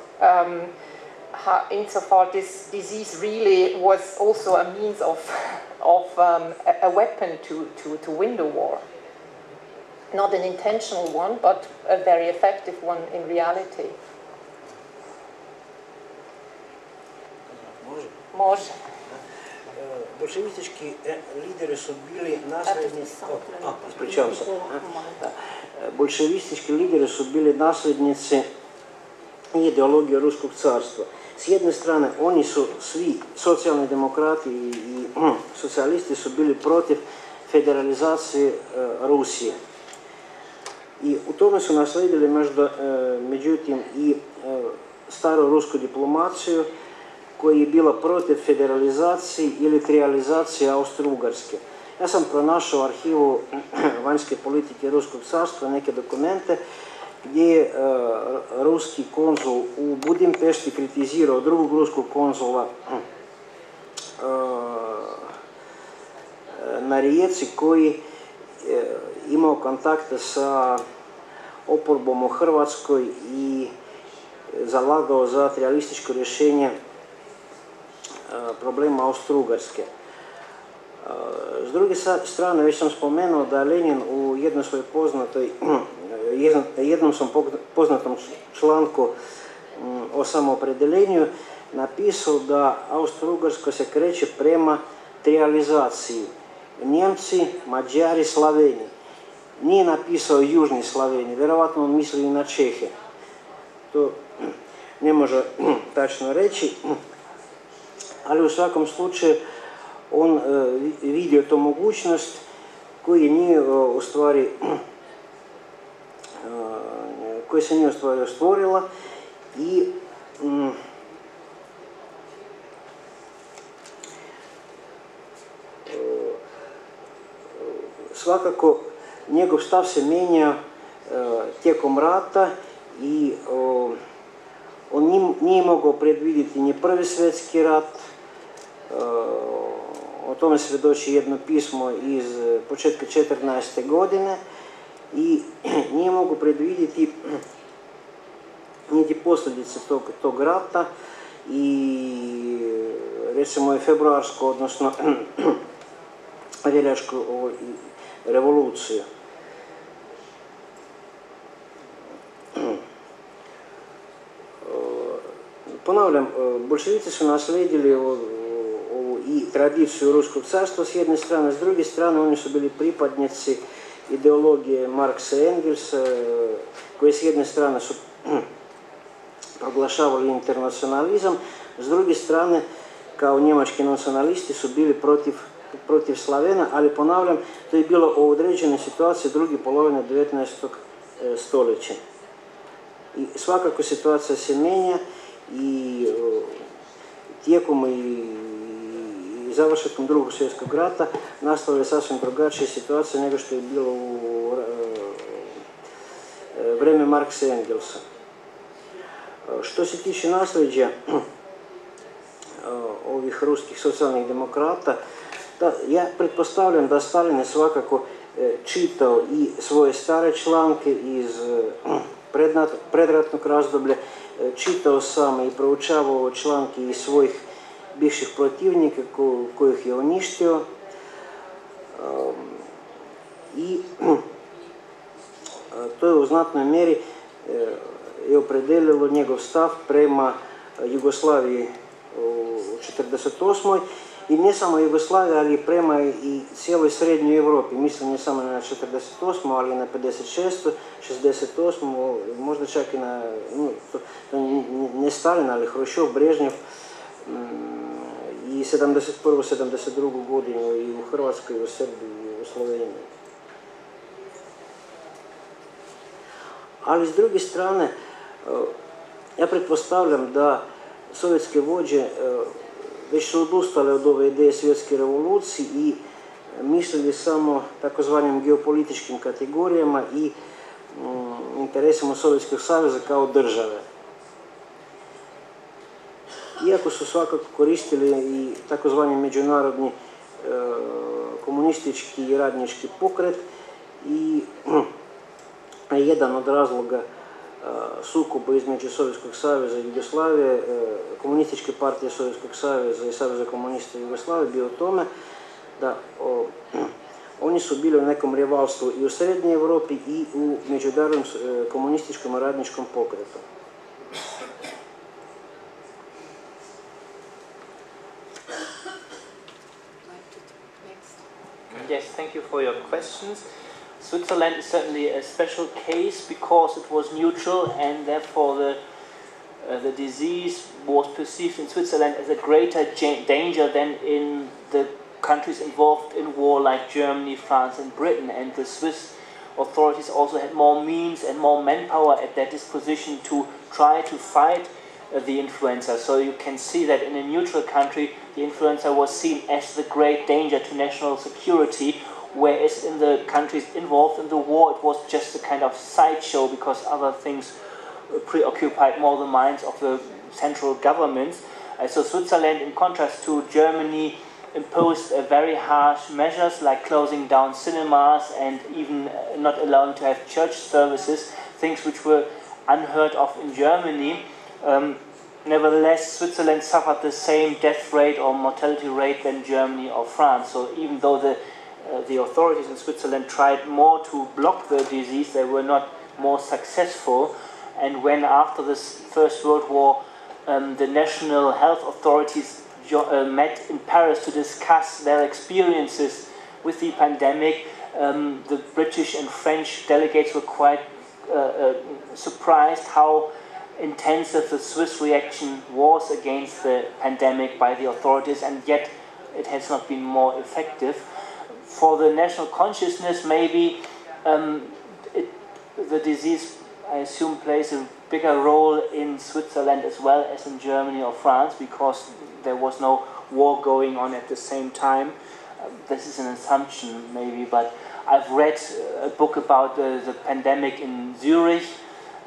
Insofar, this disease really was also a means of a weapon to win the war. Not an intentional one, but a very effective one in reality. Može. Bolševistički lideri su bili nasljednici... Ispričavam se. Bolševistički lideri su bili nasljednici ideologije Ruskog carstva. S jedne strane, oni su svi, socijalni demokrati i socijalisti, su bili protiv federalizacije Rusije. I u tome su naslijedili međutim i staru rusku diplomaciju, koja je bila protiv federalizacije ili trializacije Austro-Ugarske. Ja sam pronašao u arhivu vanjske politike Ruskog carstva neke dokumente gdje je ruski konzul u Budimpešti kritizirao drugog ruskog konzula na Rijeci, koji imao kontakte sa oporbom u Hrvatskoj i zalagao za trialističko rješenje problema Austro-Ugarske. S druge strane, već sam spomenuo da Lenin u jednoj svojoj jednom svom poznatom članku o samoopredeljenju napisao da Austro-Ugarska se kreće prema trializaciji. Njemci, Mađari, Slaveni. Nije napisao južni Slaveni, vjerovatno on misli i na Čehe. To ne može tačno reći. Ali u svakom slučaju on vidio to mogućnost koja se nije u stvari ostvorila i svakako njegov stav se mijenja tijekom rata i on nije mogao predvidjeti ni Prvi svjetski rat. O tome svjedoči jedno pismo iz početka 14. godine i nije mogao predvidjeti niti posljedice tog rata i recimo je februarsku, odnosno veljačku revoluciju. Ponavljam, bolševici su naslijedili ovu i tradiciju Ruskog carstva s jedne strane, s druge strane oni su bili pripadnici ideologije Marksa i Engelsa, koji s jedne strane su proglašavali internacionalizam, s druge strane kao njemački nacionalisti su bili protiv Slavena, ali ponavljam, to je bilo u određenoj situaciji druge polovine 19. stoljeća. I svakako situacija se mijenja i tijekom i završetkom Drugog svjetskog rata nastala je sasvim drugačija situacija nego što je bilo u vrijeme Marksa i Engelsa. Što se tiče nasljeđa ovih ruskih socijalnih demokrata, Da, ja pretpostavljam da Stalin je svakako čitao i svoje stare članke iz predratnog razdoblja, čitao sam i proučavao članke iz svojih bivših protivnika kojih je uništio i to je u znatnoj mjeri je opredelilo njegov stav prema Jugoslaviji u 1948. I ne samo Jugoslaviji, ali prema i cijeloj srednjoj Europi. Mislim ne samo na 1948. ali i na 1956. 1968. možda čak i na, ne Stalin, ali Hruščov, Brežnjev i 1971. 1972. godinu i u Hrvatskoj, i u Srbiji, i u Sloveniji. Ali s druge strane, ja pretpostavljam da sovjetske vođe već su odustale od ove ideje svjetske revolucije i mislili samo takozvanim geopolitičkim kategorijama i interesima Sovjetskog saveza kao države. Iako su svakako koristili i takozvani međunarodni komunistički i radnički pokret i jedan od razloga sukoba između Sovjetskog saveza i Jugoslavije, komunističke partije Sovjetskog saveza i Saveza komunista Jugoslavije bio u tome da oni su bili u nekom rivalstvu i u Srednjoj Europi i u međunarodnom komunističkom i radničkom pokretu. Yes, thank you for your questions. Switzerland is certainly a special case because it was neutral and therefore the disease was perceived in Switzerland as a greater danger than in the countries involved in war like Germany, France and Britain, and the Swiss authorities also had more means and more manpower at their disposition to try to fight the influenza. So you can see that in a neutral country the influenza was seen as the great danger to national security, whereas in the countries involved in the war it was just a kind of sideshow because other things preoccupied more the minds of the central governments. So Switzerland, in contrast to Germany, imposed very harsh measures like closing down cinemas and even not allowing to have church services, things which were unheard of in Germany. Nevertheless, Switzerland suffered the same death rate or mortality rate than Germany or France. So even though the authorities in Switzerland tried more to block the disease, they were not more successful. And when after this First World War the national health authorities met in Paris to discuss their experiences with the pandemic, the British and French delegates were quite surprised how intensive the Swiss reaction was against the pandemic by the authorities, and yet it has not been more effective. For the national consciousness, maybe the disease, I assume, plays a bigger role in Switzerland as well as in Germany or France, because there was no war going on at the same time. This is an assumption maybe, but I've read a book about the pandemic in Zurich,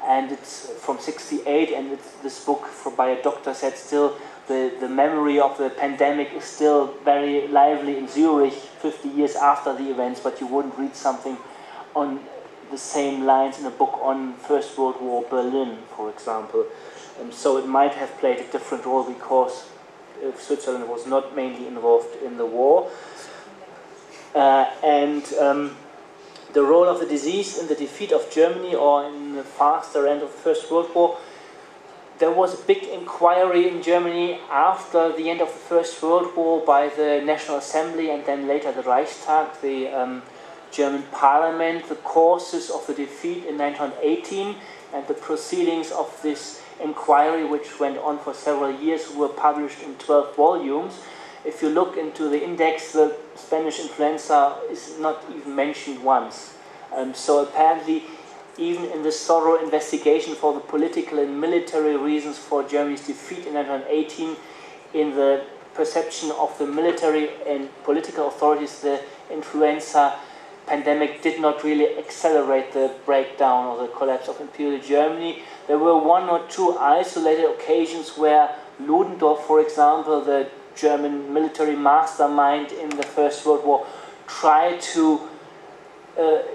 and it's from '68, and this book by a doctor said still the memory of the pandemic is still very lively in Zurich 50 years after the events, but you wouldn't read something on the same lines in a book on First World War Berlin, for example. So it might have played a different role because Switzerland was not mainly involved in the war. The role of the disease in the defeat of Germany or in the faster end of the First World War, there was a big inquiry in Germany after the end of the First World War by the National Assembly and then later the Reichstag, the German Parliament, the causes of the defeat in 1918 and the proceedings of this inquiry, which went on for several years, were published in 12 volumes. If you look into the index, the Spanish influenza is not even mentioned once. So apparently, even in this thorough investigation for the political and military reasons for Germany's defeat in 1918, in the perception of the military and political authorities, the influenza pandemic did not really accelerate the breakdown or the collapse of Imperial Germany. There were one or two isolated occasions where Ludendorff, for example, the German military mastermind in the First World War, tried to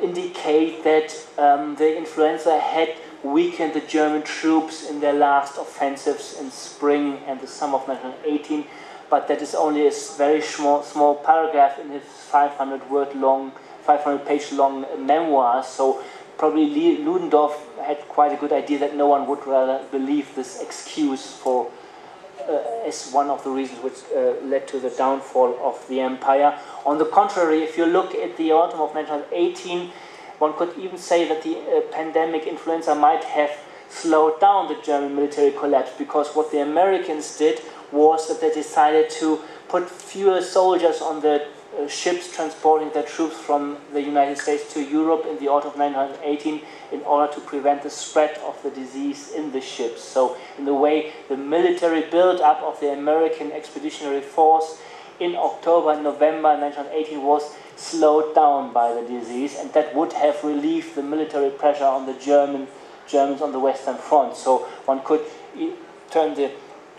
indicate that the influenza had weakened the German troops in their last offensives in spring and the summer of 1918, but that is only a very small paragraph in his 500-page long memoirs. So probably Ludendorff had quite a good idea that no one would rather believe this excuse for as one of the reasons which led to the downfall of the empire. On the contrary, if you look at the autumn of 1918, one could even say that the pandemic influenza might have slowed down the German military collapse, because what the Americans did was that they decided to put fewer soldiers on the ships transporting their troops from the United States to Europe in the autumn of 1918 in order to prevent the spread of the disease in the ships. So in a way, the military build-up of the American Expeditionary Force in October and November 1918 was slowed down by the disease, and that would have relieved the military pressure on the Germans on the Western Front. So one could turn the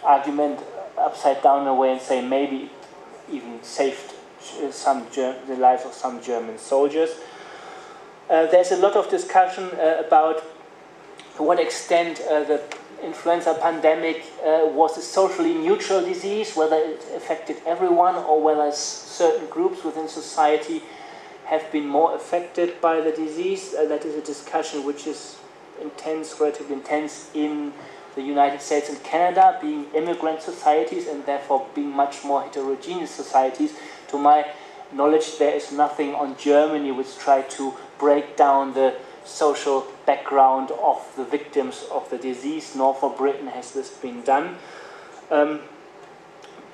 argument upside down in a way and say maybe it even saved the lives of some German soldiers. There's a lot of discussion about to what extent the influenza pandemic was a socially neutral disease, whether it affected everyone or whether certain groups within society have been more affected by the disease. That is a discussion which is relatively intense in the United States and Canada, being immigrant societies and therefore being much more heterogeneous societies. To my knowledge, there is nothing on Germany which tried to break down the social background of the victims of the disease, nor for Britain has this been done.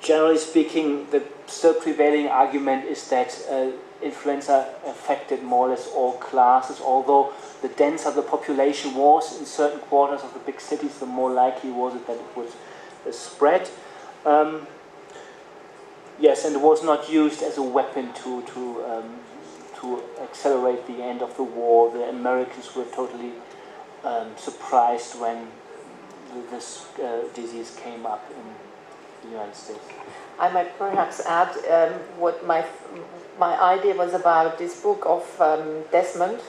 Generally speaking, the still prevailing argument is that influenza affected more or less all classes, although the denser the population was in certain quarters of the big cities, the more likely was it that it would spread. Yes, and it was not used as a weapon to accelerate the end of the war. The Americans were totally surprised when this disease came up in the United States. I might perhaps add what my idea was about this book of Desmond,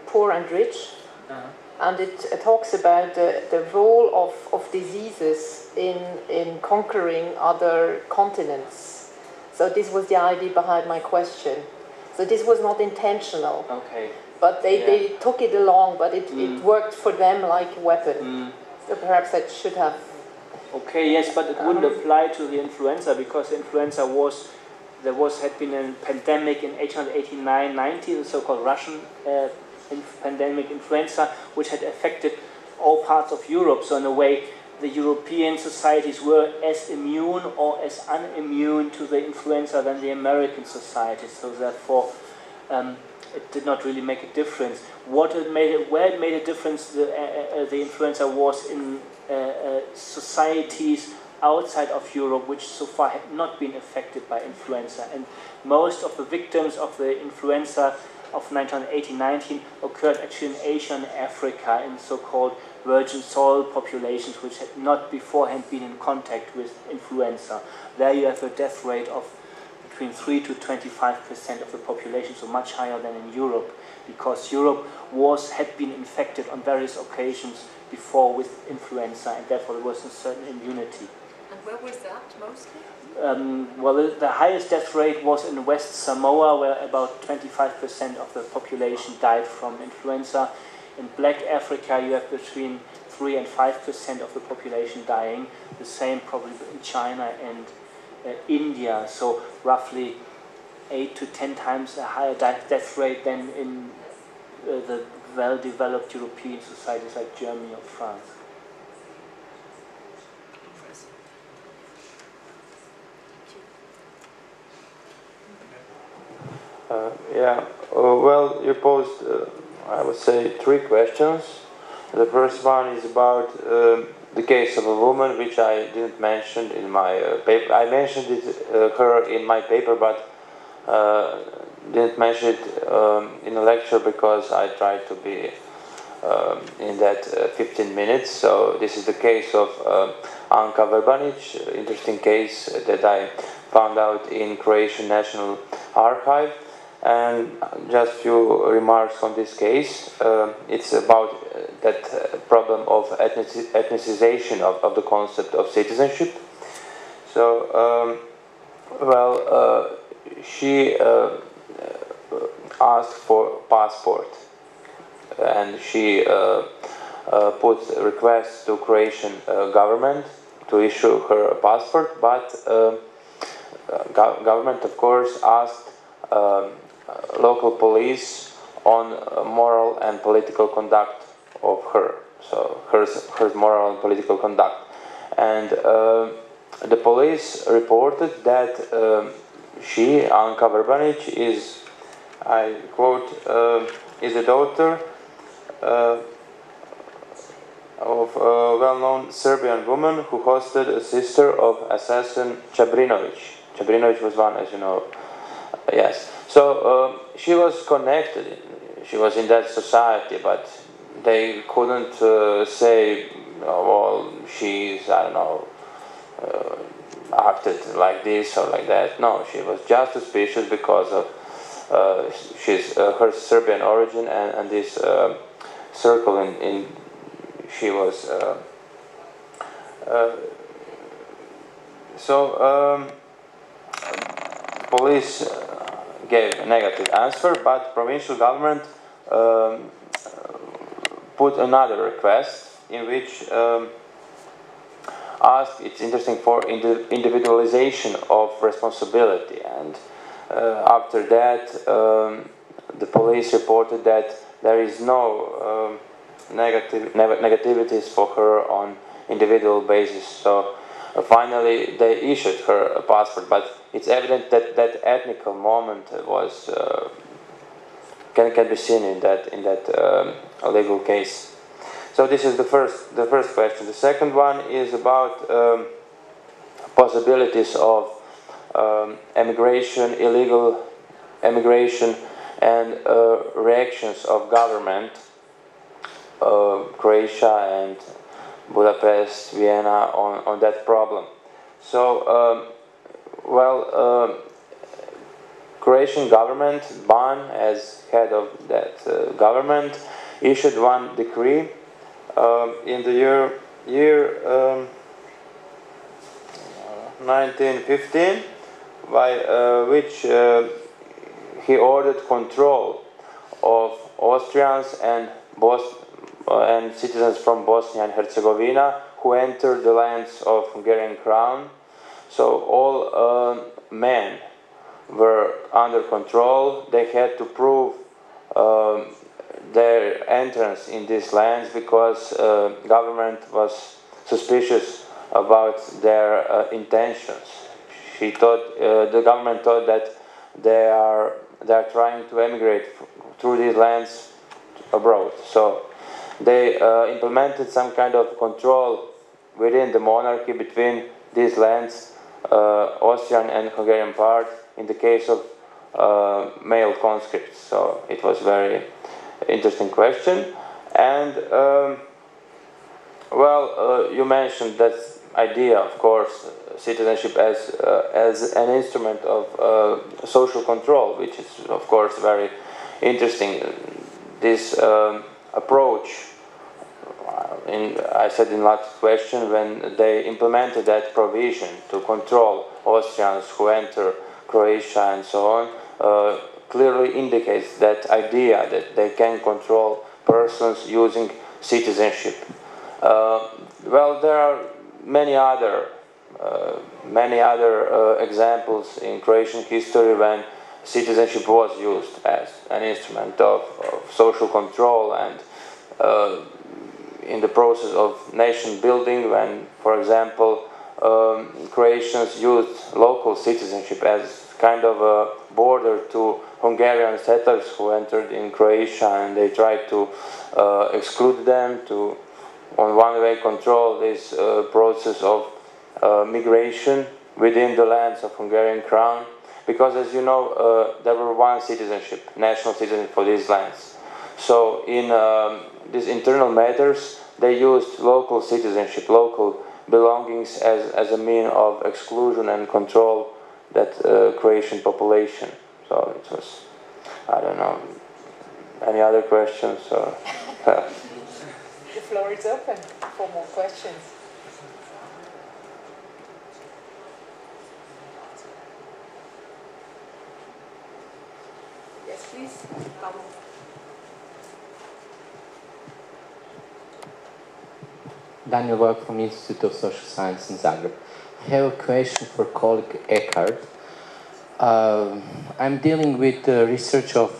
Poor and Rich, and it talks about the role of diseases in conquering other continents. So this was the idea behind my question. So this was not intentional. Okay. But they took it along, but it worked for them like a weapon. So perhaps that should have... Okay, yes, but it wouldn't apply to the influenza, because the influenza had been a pandemic in 1889-90, the so-called Russian pandemic influenza, which had affected all parts of Europe. So in a way, the European societies were as immune or as unimmune to the influenza than the American societies. So therefore, it did not really make a difference. Where it made a difference, the influenza was in societies outside of Europe, which so far had not been affected by influenza. And most of the victims of the influenza of 1918-19 occurred actually in Asia and Africa, in so-called virgin soil populations which had not beforehand been in contact with influenza. There you have a death rate of between 3 to 25% of the population, so much higher than in Europe, because Europe had been infected on various occasions before with influenza, and therefore there was a certain immunity. And where was that mostly? Well, the highest death rate was in West Samoa, where about 25% of the population died from influenza. In Black Africa, you have between 3 and 5% of the population dying. The same probably in China and India. So roughly 8 to 10 times a higher death rate than in the well-developed European societies like Germany or France. Well, you posed, I would say, 3 questions. The first one is about the case of a woman, which I didn't mention in my paper. I mentioned her in my paper, but didn't mention it in a lecture because I tried to be in that 15 minutes. So this is the case of Anka Verbanic, interesting case that I found out in Croatian National Archive. And just a few remarks on this case. It's about that problem of ethnicization of the concept of citizenship. So, she asked for passport, and she put a request to Croatian government to issue her a passport, but government, of course, asked local police on moral and political conduct of her. So her moral and political conduct, and the police reported that she, Anka Verbanic, is, I quote, is a daughter of a well-known Serbian woman who hosted a sister of assassin Čabrinović. Čabrinović was one, as you know. Yes. So she was connected. She was in that society, but they couldn't say, well, she's, I don't know, acted like this or like that. No, she was just suspicious because of her Serbian origin and this circle in she was. Police gave a negative answer, but provincial government put another request in which asked, it's interesting, for individualization of responsibility, and after that the police reported that there is no negativities for her on individual basis. So finally they issued her a passport, but it's evident that that ethnical moment was can be seen in that legal case. So this is the first question. The second one is about possibilities of emigration, illegal emigration, and reactions of government, Croatia and Budapest, Vienna, on that problem. So, Croatian government, Ban, as head of that government, issued one decree in the year 1915, by which he ordered control of Austrians and citizens from Bosnia and Herzegovina who entered the lands of Hungarian crown. So all men were under control. They had to prove their entrance in these lands because government was suspicious about their intentions. The government thought that they are trying to emigrate through these lands abroad. So they implemented some kind of control within the monarchy between these lands, Austrian and Hungarian part, in the case of male conscripts. So it was very interesting question. And you mentioned that idea, of course, citizenship as an instrument of social control, which is, of course, very interesting. This approach, I said in last question, when they implemented that provision to control Austrians who enter Croatia and so on, clearly indicates that idea that they can control persons using citizenship. There are many other examples in Croatian history when citizenship was used as an instrument of social control and in the process of nation building, when, for example, Croatians used local citizenship as kind of a border to Hungarian settlers who entered in Croatia, and they tried to exclude them, to on one way control this process of migration within the lands of Hungarian crown, because, as you know, there were one citizenship, national citizenship for these lands. So in these internal matters, they used local citizenship, local belongings as a mean of exclusion and control that Croatian population. So it was, I don't know, any other questions? Or The floor is open for more questions. Yes, please. Daniel Work from Institute of Social Science in Zagreb. I have a question for colleague Eckard. I'm dealing with the research of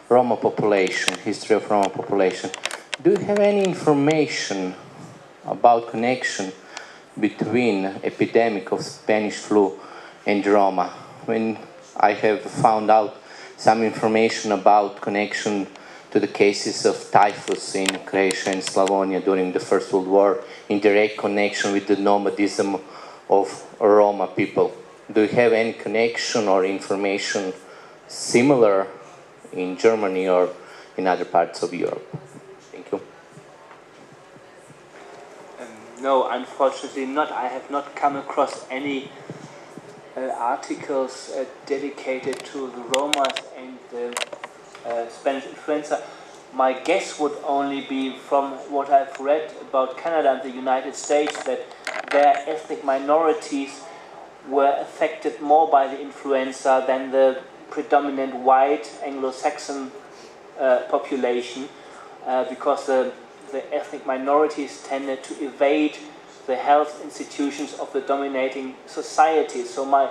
Roma population, history of Roma population. Do you have any information about connection between epidemic of Spanish flu and Roma? When I have found out some information about connection to the cases of typhus in Croatia and Slavonia during the First World War, in direct connection with the nomadism of Roma people. Do you have any connection or information similar in Germany or in other parts of Europe? Thank you. No, unfortunately not. I have not come across any articles dedicated to the Romas and the Spanish influenza. My guess would only be from what I've read about Canada and the United States that their ethnic minorities were affected more by the influenza than the predominant white Anglo-Saxon population, because the ethnic minorities tended to evade the health institutions of the dominating society. So my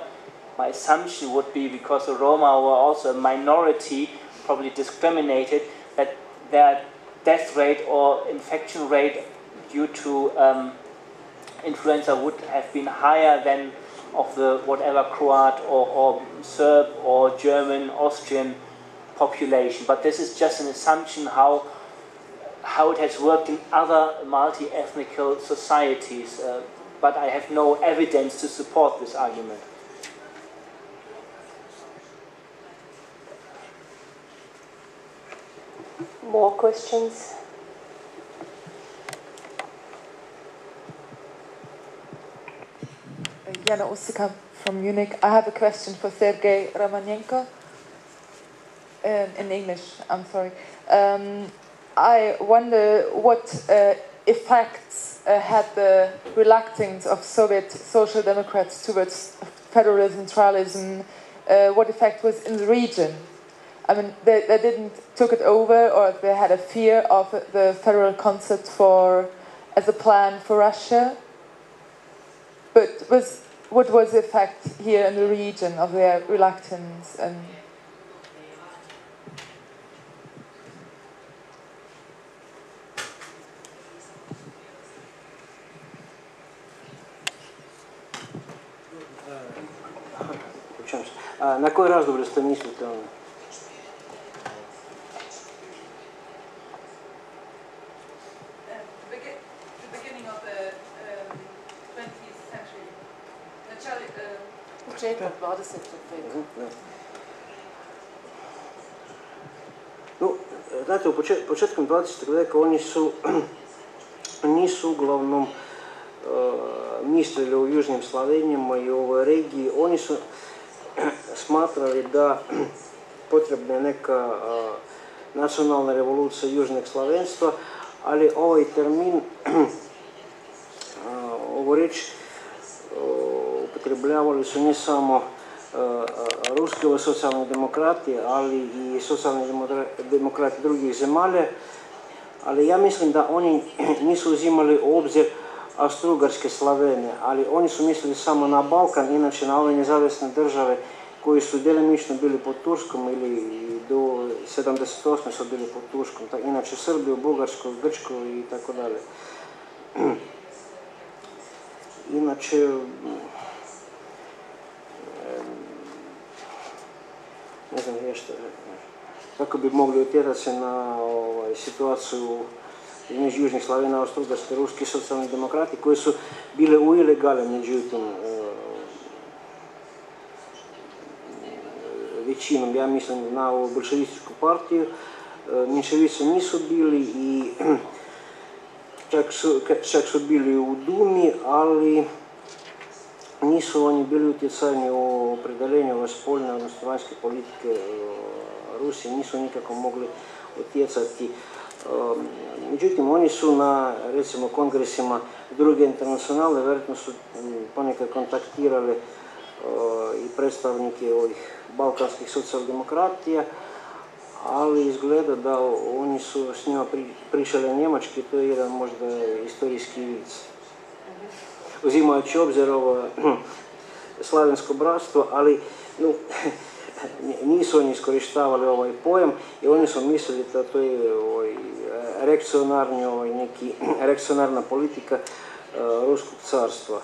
assumption would be, because the Roma were also a minority, probably discriminated, that their death rate or infection rate due to influenza would have been higher than of the whatever Croat or Serb or German, Austrian population. But this is just an assumption how it has worked in other multi-ethnical societies. But I have no evidence to support this argument. More questions? Jana Usika from Munich. I have a question for Sergei Romanenko. In English, I'm sorry. I wonder what effects had the reluctance of Soviet social democrats towards federalism, centralism, what effect was in the region? I mean, they didn't took it over, or they had a fear of the federal concept as a plan for Russia. But what was the effect here in the region of their reluctance and? Na koji razdoblje ste mislite? No, znate, početkom 20. vijeka oni nisu uglavnom mislili o južnim Slavenijama i o ovoj regiji. Oni su smatrali da potrebna je neka nacionalna revolucija južnog slavenstva, ali ovaj termin, ovu riječ, upotrebljavali su ne samo ruski socijalni demokrati, ali i socijalni demokrati drugih zemalja, ali ja mislim da oni nisu uzimali u obzir Austro-Ugarske Slavene, ali oni su mislili samo na Balkan, inače na ove nezavisne države koji su djelimično bili pod Turskom ili do 78. su bili pod Turskom, inače Srbiju, Bugarsku, Grčku i tako dalje. Inače, ne znam nešto, kako bi mogli utjecati se na situaciju između južnih Slavena, Austro-Ugarske, ruski socijalni demokrati koji su bile u ilegale, međutim, većinom, ja mislim, na ovu bolševističku partiju, Miškovići nisu bili i čak su bili u Dumi, ali nisu oni bili utjecajni u opredeljenju spoljne, odnosno vanjske politike Rusije, nisu nikako mogli utjecati. Međutim, oni su na, recimo, kongresima druge internacionale, vjerojatno su ponekad kontaktirali i predstavnike ovih balkanskih socijaldemokratija, ali izgleda da oni su s njima pričali njemački, to je jedan možda istorijski vic. Uzimajući obzir ovo slavensko bratstvo, ali nisu oni iskorištavali ovaj pojam i oni su mislili da to je reakcionarna politika Ruskog carstva.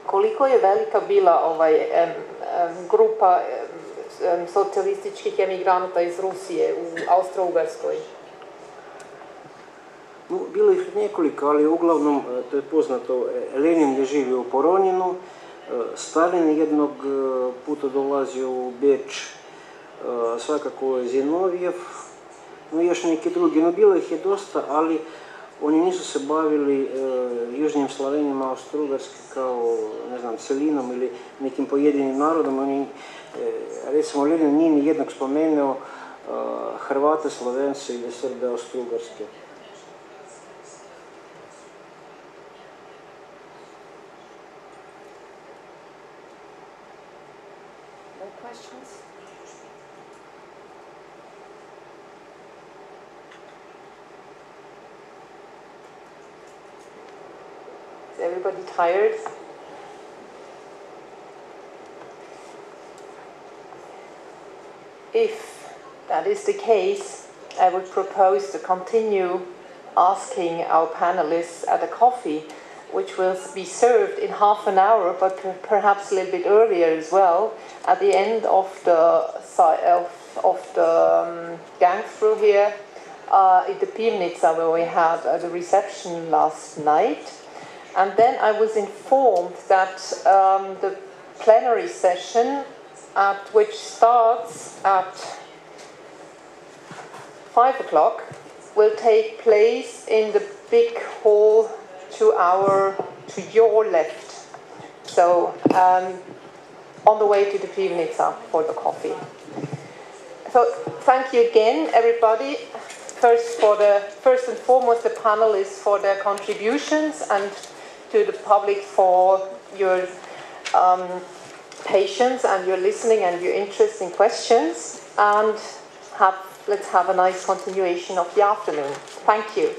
Koliko je velika bila grupa socijalističkih emigranata iz Rusije u Austro-Ugarskoj? Bilo ih nekoliko, ali uglavnom, to je poznato, Lenin je živio u Poroninu, Stalin jednog puta dolazio u Beč, svakako Zinovijev, no još neki drugi. No, bilo ih je dosta, ali oni nisu se bavili južnim Slavenima Austro-Ugarske kao, ne znam, celinom ili nekim pojedinim narodom. Oni, recimo, Lenin nije ni jednog spomenuo Hrvate, Slovence ili Srbe Austro-Ugarske. Questions? Is everybody tired? If that is the case, I would propose to continue asking our panelists at a coffee, which will be served in half an hour, but perhaps a little bit earlier as well, at the end of the gang through here, in the Pivnica, where we had the reception last night. And then I was informed that the plenary session, which starts at 5 o'clock, will take place in the big hall to your left. So on the way to the Pivnica for the coffee. So thank you again, everybody. First and foremost, the panelists for their contributions, and to the public for your patience and your listening and your interest in questions. And let's have a nice continuation of the afternoon. Thank you.